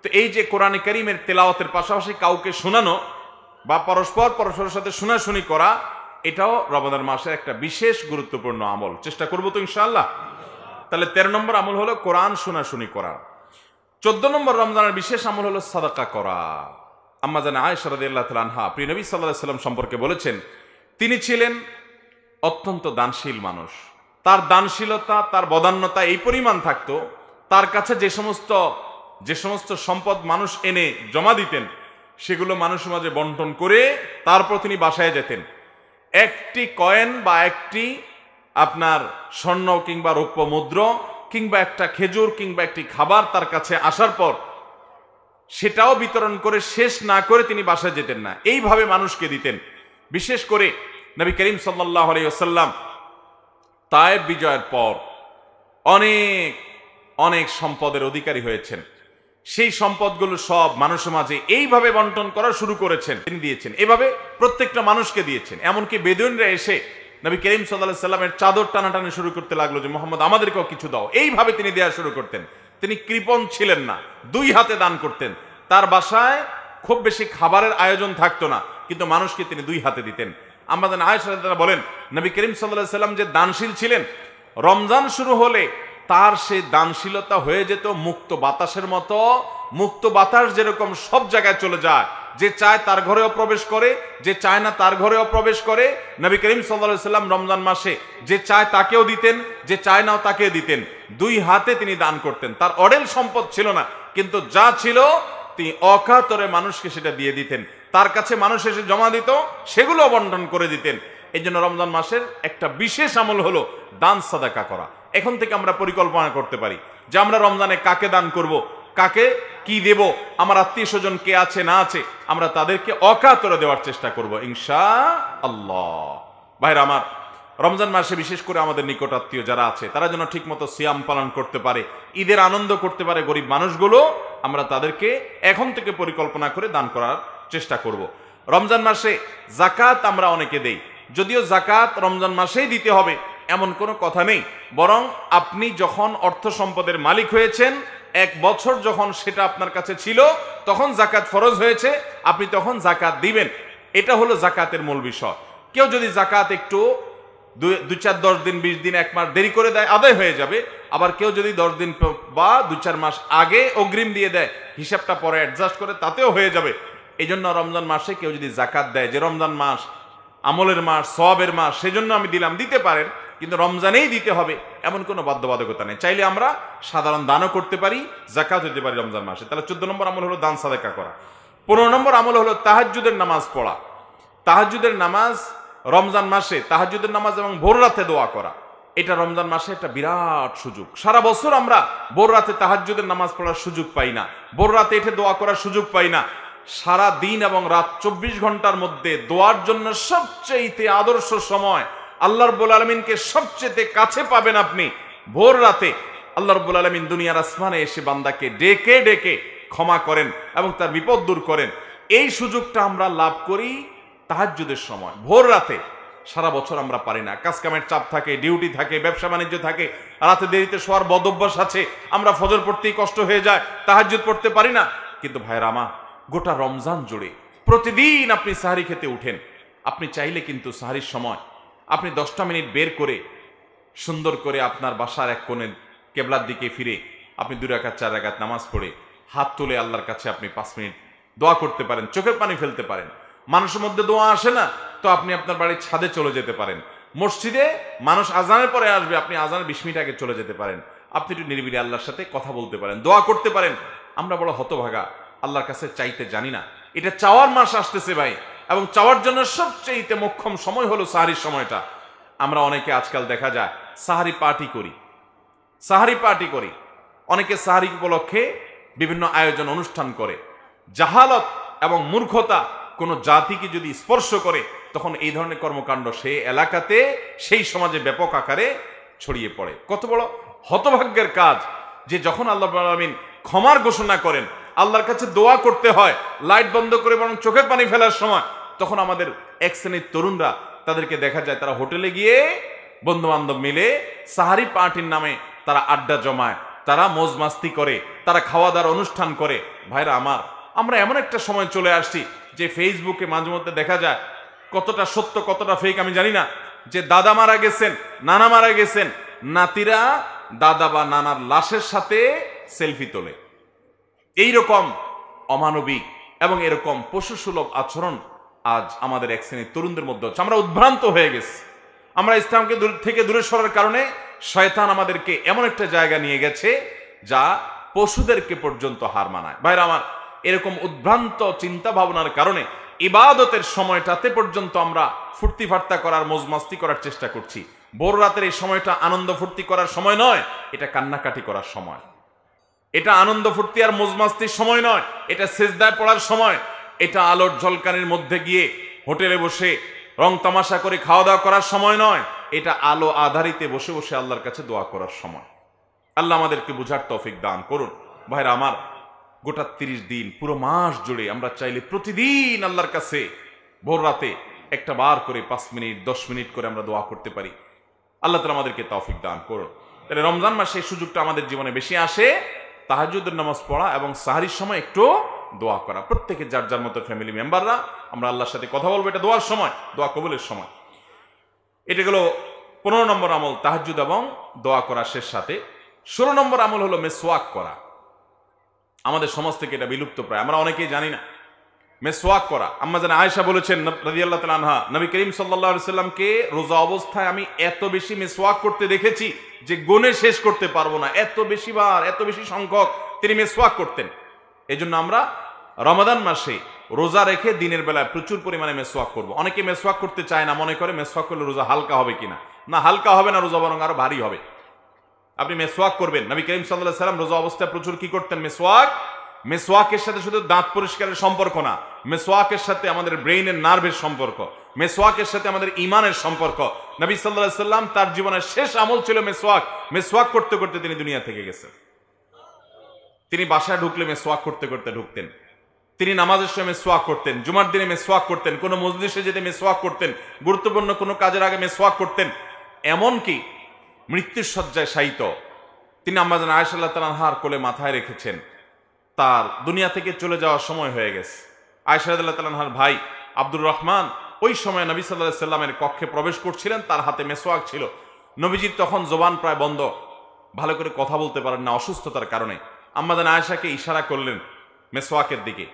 তো এই যে কোরআনে কারীমের তেলাওয়াতের পাশাপাশি কাউকে শোনানো বা পরস্পরের সাথে শোনাশুনি করা, এটাও রমজান মাসের একটা বিশেষ গুরুত্বপূর্ণ আমল। চেষ্টা করবো তো ইনশাআল্লাহ? তাহলে 13 নম্বর আমল হলো কোরআন শোনাশুনি করা। 14 নম্বর রমজানের বিশেষ আমল হলো সাদাকা করা। আম্মা জান আয়েশা রাদিয়াল্লাহু তাআলা আনহা প্রিয় নবী সাল্লাল্লাহু আলাইহি সাল্লাম সম্পর্কে বলেছেন, তিনি ছিলেন অত্যন্ত দানশীল মানুষ। তার দানশীলতা, তার বদান্যতা এই পরিমাণ থাকতো, তার কাছে যে সমস্ত সম্পদ মানুষ এনে জমা দিতেন, সেগুলো মানুষের মাঝে বন্টন করে তারপর তিনি বাসায় যেতেন। একটি কয়েন বা একটি আপনার স্বর্ণ কিংবা রৌপ্য মুদ্র কিংবা একটা খেজুর কিংবা একটি খাবার তার কাছে আসার পর সেটাও বিতরণ করে শেষ না করে তিনি বাসায় যেতেন না, এইভাবে মানুষকে দিতেন। বিশেষ করে নবী করিম সাল্লাল্লাহু আলাইহি ওয়াসাল্লাম তায়েব বিজয়ের পর অনেক অনেক সম্পদের অধিকারী হয়েছেন। সেই সম্পদগুলো সব মানুষের মাঝে এইভাবে বন্টন করা শুরু করেছেন, তিনি দিয়েছেন, এভাবে প্রত্যেকটা মানুষকে দিয়েছেন। এমনকি বেদুইনরা এসে নবী করিম সাল্লাল্লাহু আলাইহি সাল্লামের চাদর টানাটানি শুরু করতে লাগলো যে মুহাম্মদ আমাদেরকেও কিছু দাও, এইভাবে তিনি দেওয়া শুরু করতেন। তিনি কৃপণ ছিলেন না, 2 হাতে দান করতেন। তার বাসায় খুব বেশি খাবারের আয়োজন থাকতো না, কিন্তু মানুষকে তিনি 2 হাতে দিতেন। আমাদের আয়েশা রাদিয়াল্লাহু বলেন, নবী করিম সাল্লাল্লাহু আলাইহি সাল্লাম যে দানশীল ছিলেন, রমজান শুরু হলে তার সেই দানশীলতা হয়ে যেত মুক্ত বাতাসের মতো, মুক্ত বাতাস যেরকম সব জায়গায় চলে যায়, যে চায় তার ঘরেও প্রবেশ করে, যে চায় না তার ঘরেও প্রবেশ করে। নবী করিম সাল্লাল্লাহু আলাইহি সাল্লাম রমজান মাসে যে চায় তাকেও দিতেন, যে চায় নাও তাকে দিতেন। দুই হাতে তিনি দান করতেন। তার অঢেল সম্পদ ছিল না, কিন্তু যা ছিল তিনি অকাতরে মানুষকে সেটা দিয়ে দিতেন। তার কাছে মানুষ এসে জমা দিত, সেগুলো বন্টন করে দিতেন। এই জন্য রমজান মাসের একটা বিশেষ আমল হলো দান সাদাকা করা। এখন থেকে আমরা পরিকল্পনা করতে পারি যে আমরা রমজানে কাকে দান করব, কাকে কি দেব, আমার আত্মীয় স্বজন কে আছে না আছে, আমরা তাদেরকে অকাতরে দেওয়ার চেষ্টা করব ইনশাআল্লাহ। ভাইরা আমার, রমজান মাসে বিশেষ করে আমাদের নিকট আত্মীয় যারা আছে তারা যেন ঠিক মতো সিয়াম পালন করতে পারে, ঈদের আনন্দ করতে পারে গরিব মানুষগুলো, আমরা তাদেরকে এখন থেকে পরিকল্পনা করে দান করার চেষ্টা করব। রমজান মাসে যাকাত আমরা অনেকে দেই, যদিও যাকাত রমজান মাসেই দিতে হবে এমন কোনো কথা নেই, বরং আপনি যখন অর্থ সম্পদের মালিক হয়েছেন, এক বছর যখন সেটা আপনার কাছে ছিল তখন যাকাত ফরজ হয়েছে, আপনি তখন যাকাত দিবেন। এটা হলো যাকাতের মূল বিষয়। কেউ যদি যাকাত একটু 2-4 10 দিন 20 দিন 1 মাস দেরি করে দেয়, আদায় হয়ে যাবে। আবার কেউ যদি 10 দিন বা 2-4 মাস আগে অগ্রিম দিয়ে দেয়, হিসাবটা পরে অ্যাডজাস্ট করে, তাতেও হয়ে যাবে। এই জন্য রমজান মাসে কেউ যদি যাকাত দেয়, যে রমজান মাস আমলের মাস, সওয়াবের মাস, সেজন্য আমি দিলাম, দিতে পারেন, কিন্তু রমজানেই দিতে হবে এমন কোনো বাধ্যবাধকতা নেই। চাইলে আমরা সাধারণ দানও করতে পারি, যাকাত দিতে পারি রমজান মাসে। তাহলে 14 নম্বর আমল হলো দান সাদাকা করা। 15 নম্বর আমল হলো তাহাজ্জুদের নামাজ পড়া। তাহাজ্জুদের নামাজ রমজান মাসে, তাহাজ্জুদের নামাজ এবং ভোর রাতে দোয়া করা, এটা রমজান মাসে একটা বিরাট সুযোগ। সারা বছর আমরা ভোর রাতে তাহাজ্জুদের নামাজ পড়ার সুযোগ পাই না, ভোর রাতে এসে দোয়া করার সুযোগ পাই না। সারা দিন এবং রাত 24 ঘন্টার মধ্যে দোয়ার জন্য সবচেয়ে আদর্শ সময়, আল্লাহ রাব্বুল আলামিনকে সবচেয়ে কাছে পাবেন আপনি ভোর রাতে। আল্লাহ রাব্বুল আলামিন দুনিয়ার আসমানে এসে বান্দাকে ডেকে ডেকে ক্ষমা করেন এবং তার বিপদ দূর করেন। এই সুযোগটা আমরা লাভ করি তাহাজ্জুদের সময়, ভোর রাতে। সারা বছর আমরা পারি না, কাজ কামের চাপ থাকে, ডিউটি থাকে, ব্যবসা বাণিজ্য থাকে, রাতে দেরিতে শোয়ার বদ অভ্যাস আছে, আমরা ফজর পড়তেই কষ্ট হয়ে যায়, তাহাজ্জুদ পড়তে পারি না। কিন্তু ভাইরা আমার, গোটা রমজান জুড়ে প্রতিদিন আপনি সাহারি খেতে উঠেন। আপনি চাইলে কিন্তু সাহারির সময় আপনি 10টা মিনিট বের করে সুন্দর করে আপনার বাসার এক কোণে কেবলার দিকে ফিরে আপনি 2 রাকাত 4 রাকাত নামাজ পড়ে হাত তুলে আল্লাহর কাছে আপনি 5 মিনিট দোয়া করতে পারেন, চোখের পানি ফেলতে পারেন। মানুষের মধ্যে দোয়া আসে না তো আপনি আপনার বাড়ির ছাদে চলে যেতে পারেন, মসজিদে মানুষ আজানের পরে আসবে, আপনি আজানের 20 মিনিট আগে চলে যেতে পারেন, আপনি একটু নিরিবিলি আল্লাহর সাথে কথা বলতে পারেন, দোয়া করতে পারেন। আমরা বড় হতভাগা, আল্লাহর কাছে চাইতে জানি না। এটা চাওয়ার মাস আসতেছে ভাই, এবং চাওয়ার জন্য সবচেয়ে মোক্ষম সময় হলো সাহারির সময়টা। আমরা অনেকে আজকাল দেখা যায় সাহারি পার্টি করি, সাহারি পার্টি করি, অনেকে সাহারি উপলক্ষে বিভিন্ন আয়োজন অনুষ্ঠান করে। জাহালত এবং মূর্খতা কোনো জাতিকে যদি স্পর্শ করে, তখন এই ধরনের কর্মকাণ্ড সেই এলাকাতে, সেই সমাজে ব্যাপক আকারে ছড়িয়ে পড়ে। কত বড় হতভাগ্যের কাজ যে যখন আল্লাহ রাব্বুল আলামিন ক্ষমার ঘোষণা করেন, আল্লাহর কাছে দোয়া করতে হয় লাইট বন্ধ করে বরং চোখের পানি ফেলার সময়, তখন আমাদের এক শ্রেণীর তরুণরা, তাদেরকে দেখা যায় তারা হোটেলে গিয়ে বন্ধু বান্ধব মিলে সাহারি পার্টির নামে তারা আড্ডা জমায়, তারা মौज মাস্তি করে, তারা খাওয়া দাওয়ার অনুষ্ঠান করে। ভাইরা আমার, আমরা এমন একটা সময় চলে আসছি যে ফেসবুকে মাঝে মধ্যে দেখা যায়, কতটা সত্য কতটা ফেক আমি জানি না, যে দাদা মারা গেছেন, নানা মারা গেছেন, নাতিরা দাদা বা নানার লাশের সাথে সেলফি তোলে। এইরকম অমানবিক এবং এরকম পশুসুলভ আচরণ আজ আমাদের এক শ্রেণীর তরুণদের মধ্যে হচ্ছে। আমরা উদ্ভ্রান্ত হয়ে গেছি। আমরা ইসলামকে থেকে দূরে সরার কারণে শয়তান আমাদেরকে এমন একটা জায়গা নিয়ে গেছে যা পশুদেরকে পর্যন্ত হার মানায়। ভাইরা আমার, এরকম উদ্ভ্রান্ত চিন্তা ভাবনার কারণে ইবাদতের সময়টাতে পর্যন্ত আমরা ফুর্তি ফার্তা করার, মौज মাস্তি করার চেষ্টা করছি। ভোর রাতের এই সময়টা আনন্দ ফুর্তি করার সময় নয়, এটা কান্নাকাটি করার সময়। এটা আনন্দ ফুর্তি আর মौज মাস্তির সময় নয়, এটা সেজদায় পড়ার সময়। এটা আলোর ঝলকানির মধ্যে গিয়ে হোটেলে বসে রং তামাশা করে খাওয়া দাওয়া করার সময় নয়, এটা আলো আধারিতে বসে বসে আল্লাহর কাছে দোয়া করার সময়। আল্লাহ আমাদেরকে বুঝার তৌফিক দান করুন। ভাইরা আমার, গোটা 30 দিন পুরো মাস জুড়ে আমরা চাইলে প্রতিদিন আল্লাহর কাছে ভোর রাতে একটা বার করে 5 মিনিট 10 মিনিট করে আমরা দোয়া করতে পারি। আল্লাহ তাআলা আমাদেরকে তৌফিক দান করুন। তাহলে রমজান মাসে এই সুযোগটা আমাদের জীবনে বেশি আসে, তাহাজ্জুদের নামাজ পড়া এবং সাহারির সময় একটু দোয়া করা। প্রত্যেকে যার যার মতো ফ্যামিলি মেম্বাররা আমরা আল্লাহর সাথে কথা বলবো, এটা দোয়ার সময়, দোয়া কবুলের সময়। এটা গেল 15 নম্বর আমল, তাহাজ্জুদ এবং দোয়া করা শেষ সাথে। 16 নম্বর আমল হলো মেসওয়াক করা। আমাদের সমাজ থেকে এটা বিলুপ্ত প্রায়, আমরা অনেকেই জানি না। মেসওয়াক করা, আম্মা জান আয়েশা বলেছেন রাদিয়াল্লাহু তাআলা আনহা, নবী করিম সাল্লাল্লাহু আলাইহি সাল্লামকে রোজা অবস্থায় আমি এত বেশি মেসওয়াক করতে দেখেছি যে গুণে শেষ করতে পারবো না, এত বেশি বার, এত বেশি সংখ্যক তিনি মেসওয়াক করতেন। এই জন্য আমরা রমাদান মাসে রোজা রেখে দিনের বেলায় প্রচুর পরিমাণে মেসওয়াক করব। অনেকে মেসওয়াক করতে চায় না, মনে করে মেসওয়াক করলে রোজা হালকা হবে কিনা। না, হালকা হবে না, রোজা বরং আরো ভারী হবে। আপনি মেসওয়াক করবেন। নবী করিম সাল্লাল্লাহু আলাইহি সাল্লাম রোজা অবস্থায় প্রচুর কি করতেন? মেসওয়াক। মেসওয়াকের সাথে শুধু দাঁত পরিষ্কারের সম্পর্ক না, মেসওয়াকের সাথে আমাদের ব্রেইনের নার্ভের সম্পর্ক, মেসওয়াকের সাথে আমাদের ঈমানের সম্পর্ক। নবী সাল্লাল্লাহু আলাইহি সাল্লাম তার জীবনের শেষ আমল ছিল মেসওয়াক। মেসওয়াক করতে করতে তিনি দুনিয়া থেকে গেছেন। তিনি বাসায় ঢুকলে মেসওয়াক করতে করতে ঢুকতেন। তিনি নামাজের সময় মেসওয়াক করতেন, জুমার দিনে মেসওয়াক করতেন, কোনো মজলিসে যেতে মেসওয়াক করতেন, গুরুত্বপূর্ণ কোনো কাজের আগে মেসওয়াক করতেন। এমনকি মৃত্যুর শয্যায় শায়িত তিনি আম্মা জান আয়েশা রাদিয়াল্লাহু তাআলা আনহার কোলে মাথায় রেখেছেন। তার দুনিয়া থেকে চলে যাওয়ার সময় হয়ে গেছে। আয়েশা রাদিয়াল্লাহু তাআলা আনহার ভাই আব্দুর রহমান ওই সময় নবী সাল্লাল্লাহু আলাইহি সাল্লামের কক্ষে প্রবেশ করছিলেন, তার হাতে মেসওয়াক ছিল। নবীজির তখন জবান প্রায় বন্ধ, ভালো করে কথা বলতে পারেন না অসুস্থতার কারণে। আম্মা জান আয়েশাকে ইশারা করলেন মেসওয়াকের দিকে।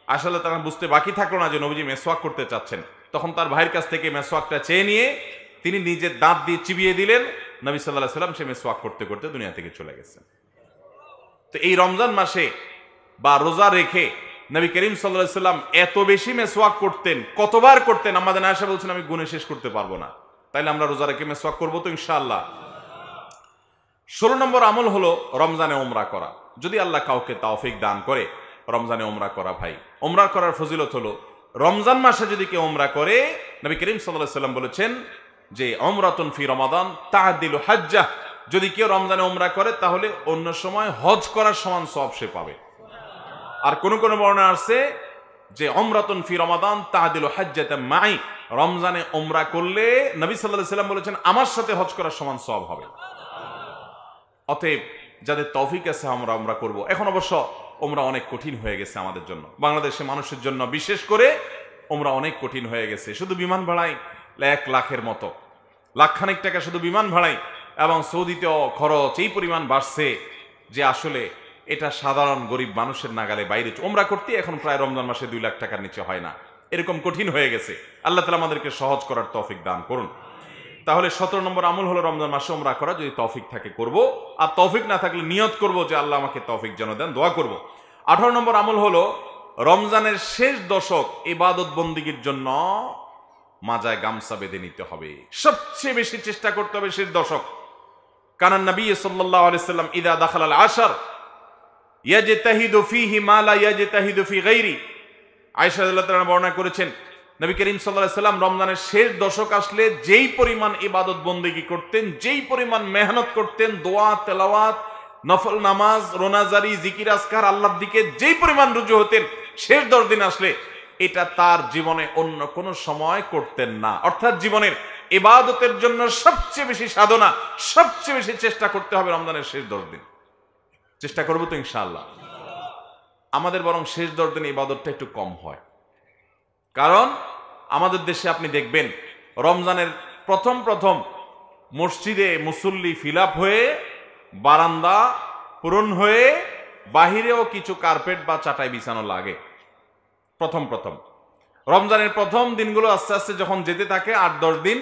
আয়েশা রাদিয়াল্লাহু তাআলা বুঝতে বাকি থাকলো না যে নবীজি মেসওয়াক করতে চাচ্ছেন। তখন তার ভাইয়ের কাছ থেকে মেসওয়াকটা চেয়ে নিয়ে তিনি নিজের দাঁত দিয়ে চিবিয়ে দিলেন। নবী সাল্লাল্লাহু আলাইহি সাল্লাম সে মেসওয়াক করতে করতে দুনিয়া থেকে চলে গেছেন। তো এই রমজান মাসে বা রোজা রেখে নবী করিম সাল্লাল্লাহু আলাইহি সাল্লাম এত বেশি মেসওয়াক করতেন, কতবার করতেন আম্মা জান আয়েশা বলছেন আমি গুণে শেষ করতে পারবো না। তাইলে আমরা রোজা রেখে মেসওয়াক করবো তো ইনশাআল্লাহ। 16 নম্বর আমল হলো রমজানে উমরা করা। যদি আল্লাহ কাউকে তৌফিক দান করে রমজানে উমরা করা, ভাই উমরা করার ফজিলত হলো রমজান মাসে যদি কেউ উমরা করে, নবী করিম সাল্লাল্লাহু আলাইহি সাল্লাম বলেছেন যে উমরাতুন ফি রমাদান তা'দিলু হাজ্জাহ, যদি কেউ রমজানে উমরা করে তাহলে অন্য সময় হজ করার সমান সওয়াব সে পাবে। আর কোন কোন বর্ণনা আছে যে উমরাতুন ফি রমাদান তা'দিলু হাজ্জাতাম মাই, রমজানে উমরা করলে নবী সাল্লাল্লাহু আলাইহি সাল্লাম বলেছেন আমার সাথে হজ করার সমান সওয়াব হবে। অতএব যাদের তৌফিক আছে আমরা উমরা করব। এখন অবশ্য উমরা অনেক কঠিন হয়ে গেছে আমাদের জন্য, বাংলাদেশের মানুষের জন্য বিশেষ করে উমরা অনেক কঠিন হয়ে গেছে। শুধু বিমান ভাড়াই 1 লাখের মতো, লাখখানেক টাকা শুধু বিমান ভাড়াই, এবং সৌদিতেও খরচ এই পরিমাণ বাড়ছে যে আসলে এটা সাধারণ গরিব মানুষের নাগালে বাইরে। উমরা করতে এখন প্রায় রমজান মাসে 2 লাখ টাকার নিচে হয় না, এরকম কঠিন হয়ে গেছে। আল্লাহ তাআলা আমাদেরকে সহজ করার তৌফিক দান করুন। তাহলে 17 নম্বর আমল হলো রমজান মাসে উমরা করা। যদি তৌফিক থাকে করব, আর তৌফিক না থাকলে নিয়ত করব যে আল্লাহ আমাকে তৌফিক যেন দেন, দোয়া করব। 18 নম্বর আমল হলো রমজানের শেষ দশক ইবাদত বন্দেগীর জন্য মাজায় গামছা বেঁধে নিতে হবে। সবচেয়ে বেশি চেষ্টা করতে হবে শেষ দশক। কারণ নবী সাল্লাল্লাহু আলাইহি সাল্লাম ইদা দাখালাল আশর ইয়াজতাহিদু ফীহি মা লা ইয়াজতাহিদু ফী গায়রি। আয়েশা রাদিয়াল্লাহু তাআলা বর্ণনা করেছেন নবী করিম সাল্লাল্লাহু আলাইহি সাল্লাম রমজানের শেষ দশক আসলে যেই পরিমাণ ইবাদত বন্দেগী করতেন, যেই পরিমাণ মেহনত করতেন, দোয়া তেলাওয়াত, নফল নামাজ, রোনাজারি, জিকির আজকার, আল্লাহর দিকে যেই পরিমাণ রুজু হতেন, শেষ 10 দিন আসলে এটা তার জীবনে অন্য কোনো সময় করতেন না। অর্থাৎ জীবনের ইবাদতের জন্য সবচেয়ে বেশি সাধনা, সবচেয়ে বেশি চেষ্টা করতে হবে রমজানের শেষ 10 দিন। চেষ্টা করবো তো ইনশাআল্লাহ। আমাদের বরং শেষ 10 দিন ইবাদতটা একটু কম হয়, কারণ আমাদের দেশে আপনি দেখবেন রমজানের প্রথম মসজিদে মুসল্লি ফিল আপ হয়ে, বারান্দা পূরণ হয়ে, বাহিরেও কিছু কার্পেট বা চাটাই বিছানো লাগে প্রথম রমজানের প্রথম দিনগুলো। আস্তে আস্তে যখন যেতে থাকে 8-10 দিন,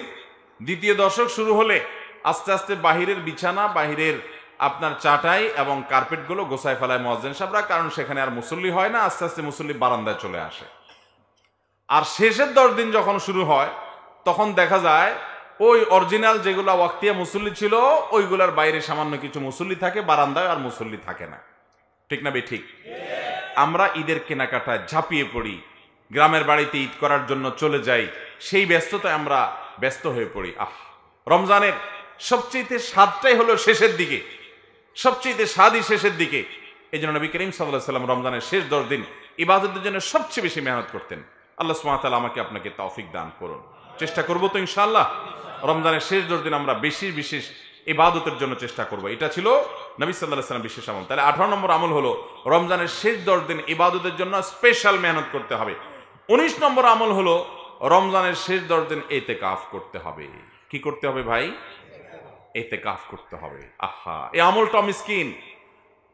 দ্বিতীয় দশক শুরু হলে আস্তে আস্তে বাহিরের বিছানা, বাহিরের আপনার চাটাই এবং কার্পেটগুলো গোছায় ফেলায় মুয়াজ্জিন সাহেবরা, কারণ সেখানে আর মুসল্লি হয় না। আস্তে আস্তে মুসল্লি বারান্দায় চলে আসে। আর শেষের 10 দিন যখন শুরু হয় তখন দেখা যায় ওই অরিজিনাল যেগুলো ওয়াক্তিয়া মুসল্লি ছিল ওইগুলার বাইরে সামান্য কিছু মুসল্লি থাকে, বারান্দায় আর মুসল্লি থাকে না। ঠিক না ঠিক? আমরা ঈদের কেনাকাটায় ঝাঁপিয়ে পড়ি, গ্রামের বাড়িতে ঈদ করার জন্য চলে যাই, সেই ব্যস্ততায় আমরা ব্যস্ত হয়ে পড়ি। রমজানের সবচেয়ে স্বাদটাই হলো শেষের দিকে, সবচেয়ে স্বাদই শেষের দিকে। এই জন্য নবী করিম সাল্লাল্লাহু আলাইহি সাল্লাম রমজানের শেষ 10 দিন ইবাদতের জন্য সবচেয়ে বেশি মেহনত করতেন। আল্লাহ সুবহানাহু ওয়া তাআলা আমাকে আপনাকে তৌফিক দান করুন। চেষ্টা করব তো ইনশাআল্লাহ রমজানের শেষ 10 দিন আমরা বিশেষ ইবাদতের জন্য চেষ্টা করব। এটা ছিল নবী সাল্লাল্লাহু আলাইহি সাল্লাম বিশেষ আমল। তাহলে 18 নম্বর আমল হলো রমজানের শেষ 10 দিন ইবাদতের জন্য স্পেশাল মেহনত করতে হবে। 19 নম্বর আমল হলো রমজানের শেষ 10 দিন ইতিকাফ করতে হবে। কি করতে হবে ভাই? ইতিকাফ করতে হবে। এই আমলটা মিসকিন,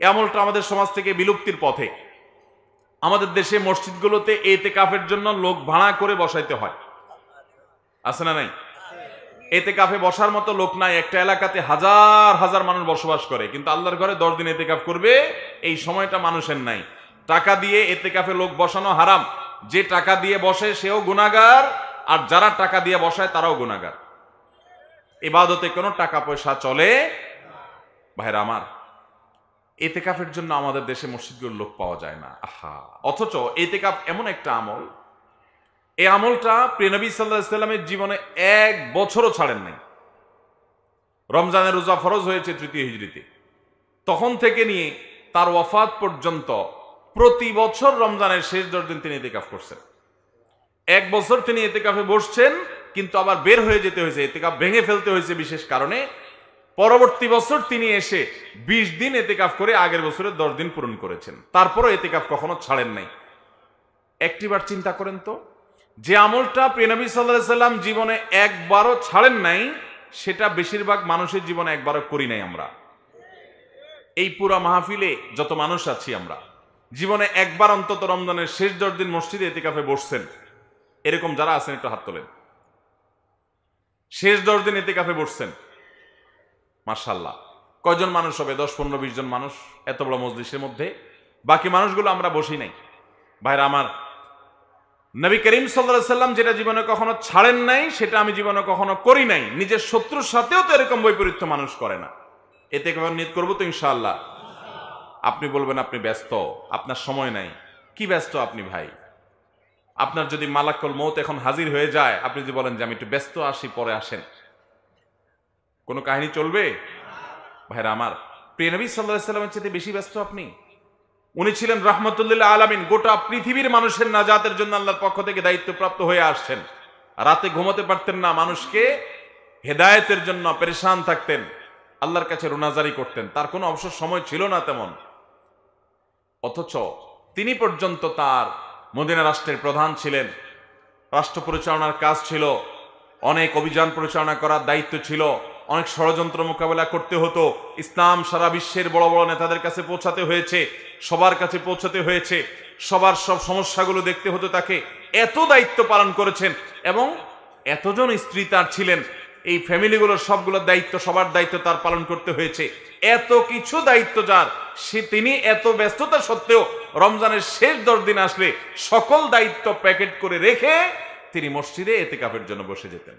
এই আমলটা আমাদের সমাজ থেকে বিলুপ্তির পথে। আমাদের দেশে মসজিদগুলোতে এতেকাফের জন্য লোক ভাড়া করে বসাইতে হয়, আছে না নাই? এতেকাফে বসার মতো লোক নাই। একটা এলাকাতে হাজার হাজার মানুষ বসবাস করে, কিন্তু আল্লাহর ঘরে 10 দিন এতেকাফ করবে এই সময়টা মানুষের নাই। টাকা দিয়ে এতেকাফে লোক বসানো হারাম। যে টাকা দিয়ে বসে সেও গুনাহগার, আর যারা টাকা দিয়ে বসায় তারাও গুনাহগার। ইবাদতে কোনো টাকা পয়সা চলে ভাইরা আমার। এতেকাফের জন্য আমাদের দেশে মসজিদগুলোর লোক পাওয়া যায় না। আহা, অথচ এতেকাফ এমন একটা আমল, এই আমলটা প্রিয় নবী সাল্লাল্লাহু আলাইহি ওয়াসাল্লামের জীবনে 1 বছরও ছাড়েন নাই। রমজানের রোজা ফরজ হয়েছে 3য় হিজরিতে, তখন থেকে নিয়ে তার ওয়াফাত পর্যন্ত প্রতি বছর রমজানের শেষ 10 দিন তিনি এতেকাফ করছেন। 1 বছর তিনি এতেকাফে বসছেন, কিন্তু আবার বের হয়ে যেতে হয়েছে, এতেকাফ ভেঙে ফেলতে হয়েছে বিশেষ কারণে। পরবর্তী বছর তিনি এসে 20 দিন এতেকাফ করে আগের বছরের 10 দিন পূরণ করেছেন। তারপরও এতেকাফ কখনো ছাড়েন নাই। একটিবার চিন্তা করেন তো, যে আমলটা প্রিয় নবী সাল্লাল্লাহু আলাইহি ওয়াসাল্লাম জীবনে একবারও ছাড়েন নাই, সেটা বেশিরভাগ মানুষের জীবনে একবারও করি নাই আমরা। এই পুরা মাহফিলে যত মানুষ আছি আমরা জীবনে একবার অন্তত রমজানের শেষ 10 দিন মসজিদে এতেকাফে বসছেন, এরকম যারা আছেন একটু হাত তোলেন। শেষ 10 দিন এতেকাফে বসছেন, মাশাআল্লাহ। কয়জন মানুষ হবে? 10, 15, 20 জন মানুষ এত বড় মজলিসের মধ্যে। বাকি মানুষগুলো আমরা বসি নাই। ভাইরা আমার, নবী করিম সাল্লাল্লাহু আলাইহি ওয়াসাল্লাম যেটা জীবনে কখনো ছাড়েন নাই, সেটা আমি জীবনে কখনো করি নাই। নিজের শত্রুর সাথেও তো এরকম বৈপরীত্য মানুষ করে না। এতে কেমন নিয়ত করবো তো ইনশাআল্লাহ। আপনি বলবেন আপনি ব্যস্ত, আপনার সময় নাই। কি ব্যস্ত আপনি ভাই? আপনার যদি মালাকুল মউত এখন হাজির হয়ে যায়, আপনি যদি বলেন যে আমি একটু ব্যস্ত, আসি পরে আসেন, কোনো কাহিনী চলবে? ভাইরা আমার, প্রিয় নবী সাল্লাল্লাহু আলাইহি ওয়াসাল্লামের চেয়ে বেশি ব্যস্ত আপনি। উনি ছিলেন রাহমাতুল আলামিন, গোটা পৃথিবীর মানুষের নাজাতের জন্য আল্লাহর পক্ষ থেকে দায়িত্বপ্রাপ্ত হয়ে আসছেন। রাতে ঘুমাতে পারতেন না, মানুষকে হেদায়েতের জন্য পেরেশান থাকতেন, আল্লাহর কাছে রোনাজারি করতেন, তার কোনো অবসর সময় ছিল না তেমন। অথচ তিনি পর্যন্ত তার মদিনা রাষ্ট্রের প্রধান ছিলেন, রাষ্ট্র পরিচালনার কাজ ছিল, অনেক অভিযান পরিচালনা করার দায়িত্ব ছিল, অনেক ষড়যন্ত্র মোকাবেলা করতে হতো। ইসলাম সারা বিশ্বের বড় বড় নেতাদের কাছে পৌঁছাতে হয়েছে, সবার কাছে পৌঁছাতে হয়েছে, সবার সব সমস্যাগুলো দেখতে হতো তাকে। এত দায়িত্ব পালন করেছেন, এবং এতজন স্ত্রী তার ছিলেন, এই ফ্যামিলিগুলোর সবগুলোর দায়িত্ব, সবার দায়িত্ব তার পালন করতে হয়েছে। এত কিছু দায়িত্ব যার, তিনি এত ব্যস্ততা সত্ত্বেও রমজানের শেষ 10 দিন আসলে সকল দায়িত্ব প্যাকেট করে রেখে তিনি মসজিদে এতেকাফের জন্য বসে যেতেন,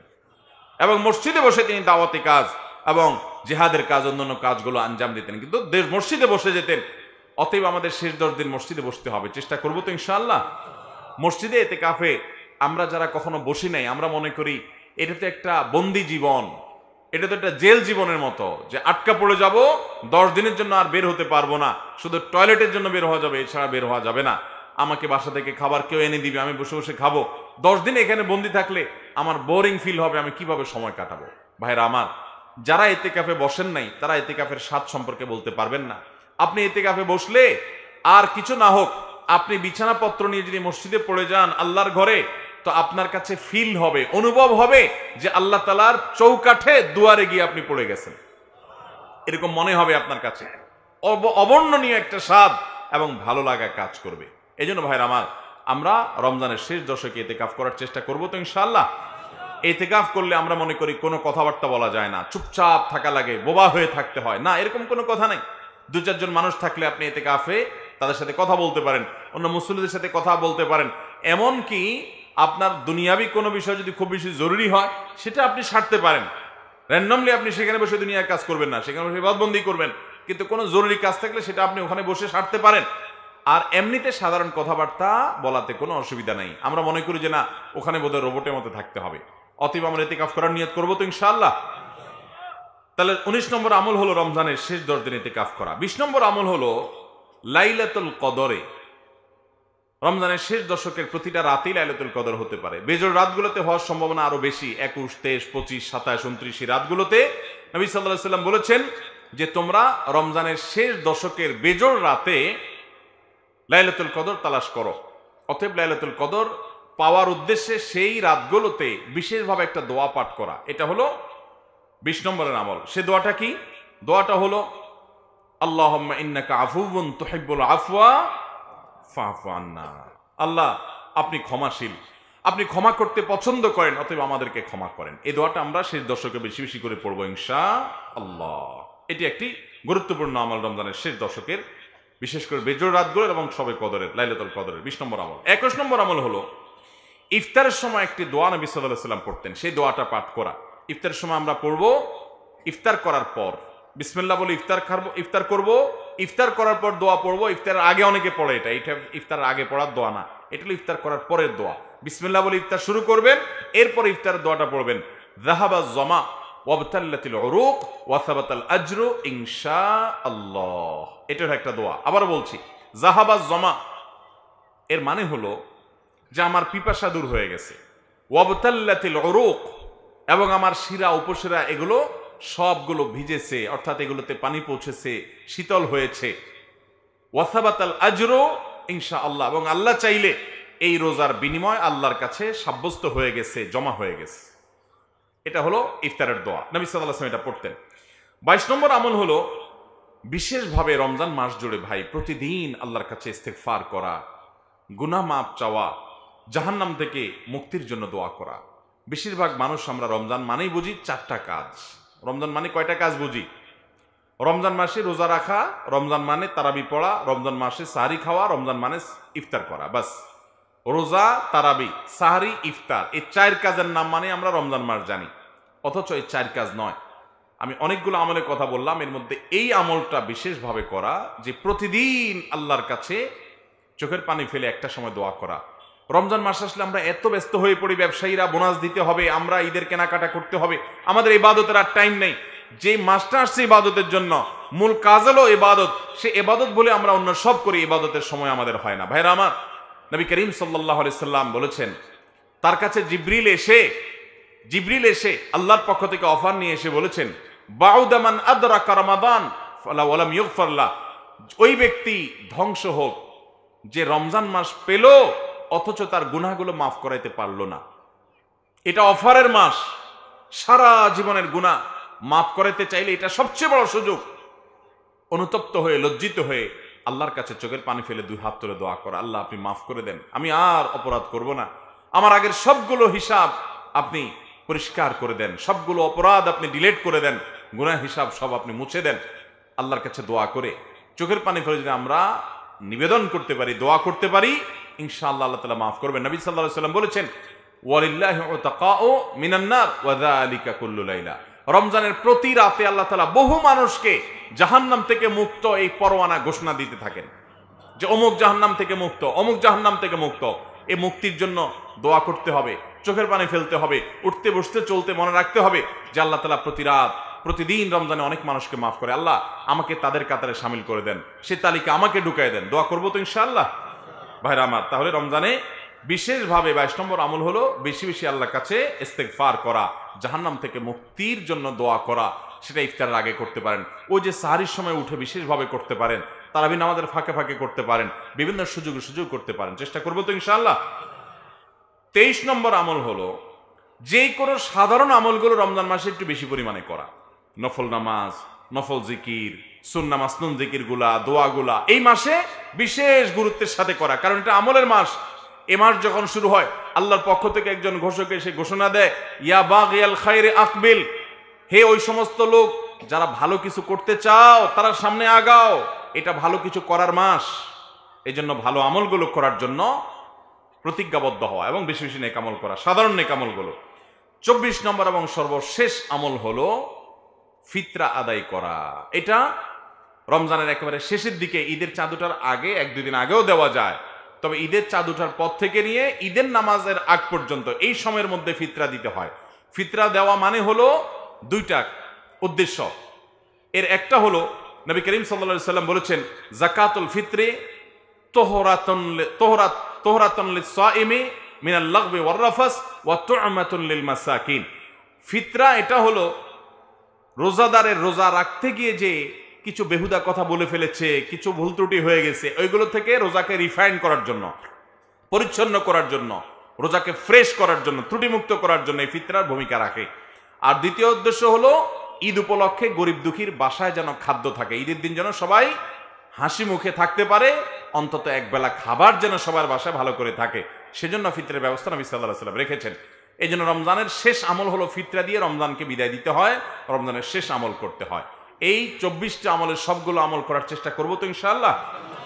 এবং মসজিদে বসে তিনি দাওয়াতি কাজ এবং জিহাদের কাজ, অন্যান্য কাজগুলো আঞ্জাম দিতেন, কিন্তু মসজিদে বসে যেতেন। অতএব আমাদের শেষ 10 দিন মসজিদে বসতে হবে, চেষ্টা করবো তো ইনশাআল্লাহ। মসজিদে এতেকাফে আমরা যারা কখনো বসি নাই, আমরা মনে করি এটা তো একটা বন্দি জীবন, এটা তো একটা জেল জীবনের মতো, যে আটকা পড়ে যাব, 10 দিনের জন্য আর বের হতে পারবো না, শুধু টয়লেটের জন্য বের হওয়া যাবে, এছাড়া বের হওয়া যাবে না। আমাকে বাসা থেকে খাবার কেউ এনে দিবে, আমি বসে বসে খাবো। 10 দিন এখানে বন্দি থাকলে আমার বোরিং ফিল হবে, আমি কিভাবে সময় কাটাবো? ভাইরা আমার, যারা এতেকাফে বসেন নাই তারা এতেকাফের স্বাদ সম্পর্কে বলতে পারবেন না। আপনি এতেকাফে বসলে আর কিছু না হোক, আপনি বিছানাপত্র নিয়ে যদি মসজিদে পড়ে যান আল্লাহর ঘরে, তো আপনার কাছে ফিল হবে, অনুভব হবে যে আল্লাহ তাআলার চৌকাঠে দুয়ারে গিয়ে আপনি পড়ে গেছেন, এরকম মনে হবে আপনার কাছে। অবর্ণনীয় একটা স্বাদ এবং ভালো লাগা কাজ করবে। এই জন্য ভাইরা আমার, আমরা রমজানের শেষ দশকে এতেকাফ করার চেষ্টা করবো তো ইনশাআল্লাহ। এতেকাফ করলে আমরা মনে করি কোনো কথাবার্তা বলা যায় না, চুপচাপ থাকা লাগে, বোবা হয়ে থাকতে হয় না, এরকম কোনো কথা নেই। 2-4 জন মানুষ থাকলে আপনি এতেকাফে তাদের সাথে কথা বলতে পারেন, অন্য মুসল্লিদের সাথে কথা বলতে পারেন। এমনকি আপনার দুনিয়াবি কোনো বিষয় যদি খুব বেশি জরুরি হয়, সেটা আপনি সারতে পারেন। র্যান্ডমলি আপনি সেখানে বসে দুনিয়ার কাজ করবেন না, সেখানে বসে ইবাদতবন্দি করবেন, কিন্তু কোনো জরুরি কাজ থাকলে সেটা আপনি ওখানে বসে সারতে পারেন। আর এমনিতে সাধারণ কথাবার্তা বলাতে কোনো অসুবিধা নাই। আমরা মনে করি যে না, ওখানে বোধহয় রোবটের মতো থাকতে হবে। অতএব আমরা ইতিকাফ করার নিয়ত করবো তো ইনশাআল্লাহ। তাহলে 19 নম্বর আমল হলো রমজানের শেষ 10 দিন ইতিকাফ করা। 20 নম্বর আমল হলো লাইলাতুল কদরে। রমজানের শেষ দশকের প্রতিটা রাতেই লাইলাতুল কদর হতে পারে। বেজোড় রাতগুলোতে হওয়ার সম্ভাবনা আরো বেশি, 21, 23, 25, 27, 29 রাতগুলোতে নবী সাল্লাল্লাহু আলাইহি ওয়াসাল্লাম বলেছেন যে তোমরা রমজানের শেষ দশকের বেজোড় রাতে লাইলাতুল কদর তালাশ করো। অতএব লাইলাতুল কদর পাওয়ার উদ্দেশ্যে সেই রাতগুলোতে বিশেষভাবে একটা দোয়া পাঠ করা, এটা হলো 20 নম্বরের আমল। সে দোয়াটা কি? দোয়াটা হলো আল্লাহুম্মা ইন্নাকা আফুউন তুহিব্বুল আফওয়া ফাফু আন্না। আল্লাহ আপনি ক্ষমাশীল, আপনি ক্ষমা করতে পছন্দ করেন, অতএব আমাদেরকে ক্ষমা করেন। এই দোয়াটা আমরা শেষ দশকে বেশি বেশি করে পড়বো ইনশাআল্লাহ। এটি একটি গুরুত্বপূর্ণ আমল রমজানের শেষ দশকের, বিশেষ করে বেজোড় রাতগুলোর এবং শবে কদরের, লাইলাতুল কদরের 20 নম্বর আমল। 21 নম্বর আমল হলো ইফতারের সময় একটি দোয়া নবী সাল্লাল্লাহু আলাইহি ওয়াসাল্লাম পড়তেন, সেই দোয়াটা পাঠ করা। ইফতারের সময় আমরা পড়বো, ইফতার করার পর বিসমিল্লাহ বলে ইফতার করব, ইফতার করার পর দোয়া পড়বো। ইফতারের আগে অনেকে পড়ে, এটা ইফতারের আগে পড়ার দোয়া না, এটা হলো ইফতার করার পরের দোয়া। বিসমিল্লাহ বলে ইফতার শুরু করবেন, এরপর ইফতারের দোয়াটা পড়বেন, যাহাবাজ জামা ওয়াবতাল্লাতিল উরুক ওয়া সাবাতাল আজরু ইনশাআল্লাহ। এটার একটা দোয়া। আবার বলছি, যাহাবাজ জামা এর মানে হলো যে আমার পিপাসা দূর হয়ে গেছে, ওয়াবতাল্লাতিল উরুক এবং আমার শিরা উপশিরা এগুলো সবগুলো ভিজেছে, অর্থাৎ এগুলোতে পানি পৌঁছেছে, শীতল হয়েছে, ওয়া সাবাতাল আজরু ইনশাআল্লাহ, এবং আল্লাহ চাইলে এই রোজার বিনিময় আল্লাহর কাছে সাব্যস্ত হয়ে গেছে, জমা হয়ে গেছে। এটা হলো ইফতারের দোয়া, নবী সাল্লাল্লাহু আলাইহি ওয়াসাল্লাম এটা পড়তেন। 22 নম্বর আমল হলো বিশেষভাবে রমজান মাস জুড়ে ভাই প্রতিদিন আল্লাহর কাছে ইস্তেগফার করা, গুনাহ মাফ চাওয়া, জাহান্নাম থেকে মুক্তির জন্য দোয়া করা। বেশিরভাগ মানুষ আমরা রমজান মানেই বুঝি 4টা কাজ। রমজান মানে কয়টা কাজ বুঝি? রমজান মাসে রোজা রাখা, রমজান মানে তারাবি পড়া, রমজান মাসে সাহারি খাওয়া, রমজান মানে ইফতার করা, বাস। রোজা, তারাবি, সাহারি, ইফতার, এই 4 কাজের নাম মানে আমরা রমজান মাস জানি, অথচ এই 4 কাজ নয়। আমি অনেকগুলো আমলের কথা বললাম, এর মধ্যে এই আমলটা বিশেষভাবে করা, যে প্রতিদিন আল্লাহর কাছে চোখের পানি ফেলে একটা সময় দোয়া করা। রমজান মাস আসলে আমরা এত ব্যস্ত হয়ে পড়ি, ব্যবসায়ীরা বোনাস দিতে হবে, আমরা ঈদের কেনাকাটা করতে হবে, আমাদের ইবাদতের আর টাইম নেই। যে মাসটা আসছে ইবাদতের জন্য, মূল কাজ হলো ইবাদত, সে ইবাদত বলে আমরা অন্য সব করি, ইবাদতের সময় আমাদের হয় না। ভাইরা আমার, নবী করিম সাল্লাল্লাহু আলাইহি সাল্লাম বলেছেন, তার কাছে জিবরিল এসে আল্লাহর পক্ষ থেকে অফার নিয়ে এসে বলেছেন, বাউদা মান আদরাকা রমাদান ফালা ওয়ালাম ইগফার লা, ওই ব্যক্তি ধ্বংস হোক যে রমজান মাস পেল অথচ তার গুনাহগুলো মাফ করাইতে পারলো না। এটা অফারের মাস, সারা জীবনের গুনাহ মাফ করাইতে চাইলে এটা সবচেয়ে বড় সুযোগ। অনুতপ্ত হয়ে, লজ্জিত হয়ে আল্লাহর কাছে চোখের পানি ফেলে 2 হাত তুলে দোয়া করা, আল্লাহ আপনি মাফ করে দেন, আমি আর অপরাধ করব না, আমার আগের সবগুলো হিসাব আপনি পরিষ্কার করে দেন, সবগুলো অপরাধ আপনি ডিলিট করে দেন, গুনাহ হিসাব সব আপনি মুছে দেন। আল্লাহর কাছে দোয়া করে চোখের পানি ফেলে যদি আমরা নিবেদন করতে পারি, দোয়া করতে পারি, ইনশাআল্লাহ আল্লাহ তাআলা মাফ করবেন। নবী সাল্লাল্লাহু আলাইহি ওয়াসাল্লাম বলেছেন, ওয়ালিল্লাহি উতাকাউ মিনান নার ওয়া যালিকা কুল্লু লাইলা, রমজানের প্রতি রাতে আল্লাহ তাআলা বহু মানুষকে জাহান্নাম থেকে মুক্ত এই পরওয়ানা ঘোষণা দিতে থাকেন, যে অমুক জাহান্নাম থেকে মুক্ত, অমুক জাহান্নাম থেকে মুক্ত। এই মুক্তির জন্য দোয়া করতে হবে, চোখের পানি ফেলতে হবে, উঠতে বসতে চলতে মনে রাখতে হবে যে আল্লাহ তাআলা প্রতি রাত প্রতিদিন রমজানে অনেক মানুষকে মাফ করে, আল্লাহ আমাকে তাদের কাতারে শামিল করে দেন, সে তালিকা আমাকে ঢুকায় দেন। দোয়া করবো তো ইনশাআল্লাহ। ভাইরা আমার, তাহলে রমজানে বিশেষভাবে 22 নম্বর আমল হলো বেশি বেশি আল্লাহর কাছে ইস্তেগফার করা, জাহান্নাম থেকে মুক্তির জন্য দোয়া করা। সেটা ইফতারের আগে করতে পারেন, ওই যে সাহারির সময় উঠে বিশেষভাবে করতে পারেন, তারাবি নামাজের ফাঁকে ফাঁকে করতে পারেন, বিভিন্ন সুযোগ করতে পারেন, চেষ্টা করবো তো ইনশাআল্লাহ। 23 নম্বর আমল হলো যে কোনো সাধারণ আমলগুলো রমজান মাসে একটু বেশি পরিমাণে করা, নফল নামাজ, নফল জিকির, সুন্নাহ মাসনুন জিকির গুলা, দোয়াগুলা এই মাসে বিশেষ গুরুত্বের সাথে করা, কারণ এটা আমলের মাস। এ মাস যখন শুরু হয়, আল্লাহর পক্ষ থেকে একজন ঘোষক এসে ঘোষণা দেয়, ইয়া বাগিয়াল খায়রে আকবিল, হে ওই সমস্ত লোক যারা ভালো কিছু করতে চাও তারা সামনে আগাও, এটা ভালো কিছু করার মাস। এই জন্য ভালো আমলগুলো করার জন্য প্রতিজ্ঞাবদ্ধ হওয়া এবং বেশি বেশি নেক আমল করা, সাধারণ নেক আমলগুলো। 24 নম্বর এবং সর্বশেষ আমল হলো ফিতরা আদায় করা। এটা রমজানের একেবারে শেষের দিকে, ঈদের চাঁদ ওঠার আগে 1-2 দিন আগেও দেওয়া যায়, তবে ঈদের চাঁদ ওঠার পর থেকে নিয়ে ঈদের নামাজের আগ পর্যন্ত এই সময়ের মধ্যে ফিতরা দিতে হয়। ফিতরা দেওয়া মানে হলো 2টা উদ্দেশ্য। এর একটা হলো নবী করিম সাল্লাল্লাহু আলাইহি সাল্লাম বলেছেন, যাকাতুল ফিত্রে তোহরাতুন লিস-সাইমি মিনাল লাগবি ওয়ার রাফাস ওয়া তু'মাতুন লিল মাসাকিন। ফিতরা এটা হলো রোজাদারের রোজা রাখতে গিয়ে যে কিছু বেহুদা কথা বলে ফেলেছে, কিছু ভুল ত্রুটি হয়ে গেছে, ওইগুলো থেকে রোজাকে রিফাইন করার জন্য, পরিচ্ছন্ন করার জন্য, রোজাকে ফ্রেশ করার জন্য, ত্রুটিমুক্ত করার জন্য এই ফিতরার ভূমিকা রাখে। আর দ্বিতীয় উদ্দেশ্য হলো ঈদ উপলক্ষে গরিব দুঃখীর বাসায় যেন খাদ্য থাকে, ঈদের দিন যেন সবাই হাসি মুখে থাকতে পারে, অন্তত একবেলা খাবার যেন সবার বাসায় ভালো করে থাকে, সেজন্য ফিতরের ব্যবস্থা নবী সাল্লাল্লাহু আলাইহি ওয়াসাল্লাম রেখেছেন। এই জন্য রমজানের শেষ আমল হলো ফিতরা দিয়ে রমজানকে বিদায় দিতে হয়, রমজানের শেষ আমল করতে হয়। এই 24টা আমলের সবগুলো আমল করার চেষ্টা করবো তো ইনশাআল্লাহ।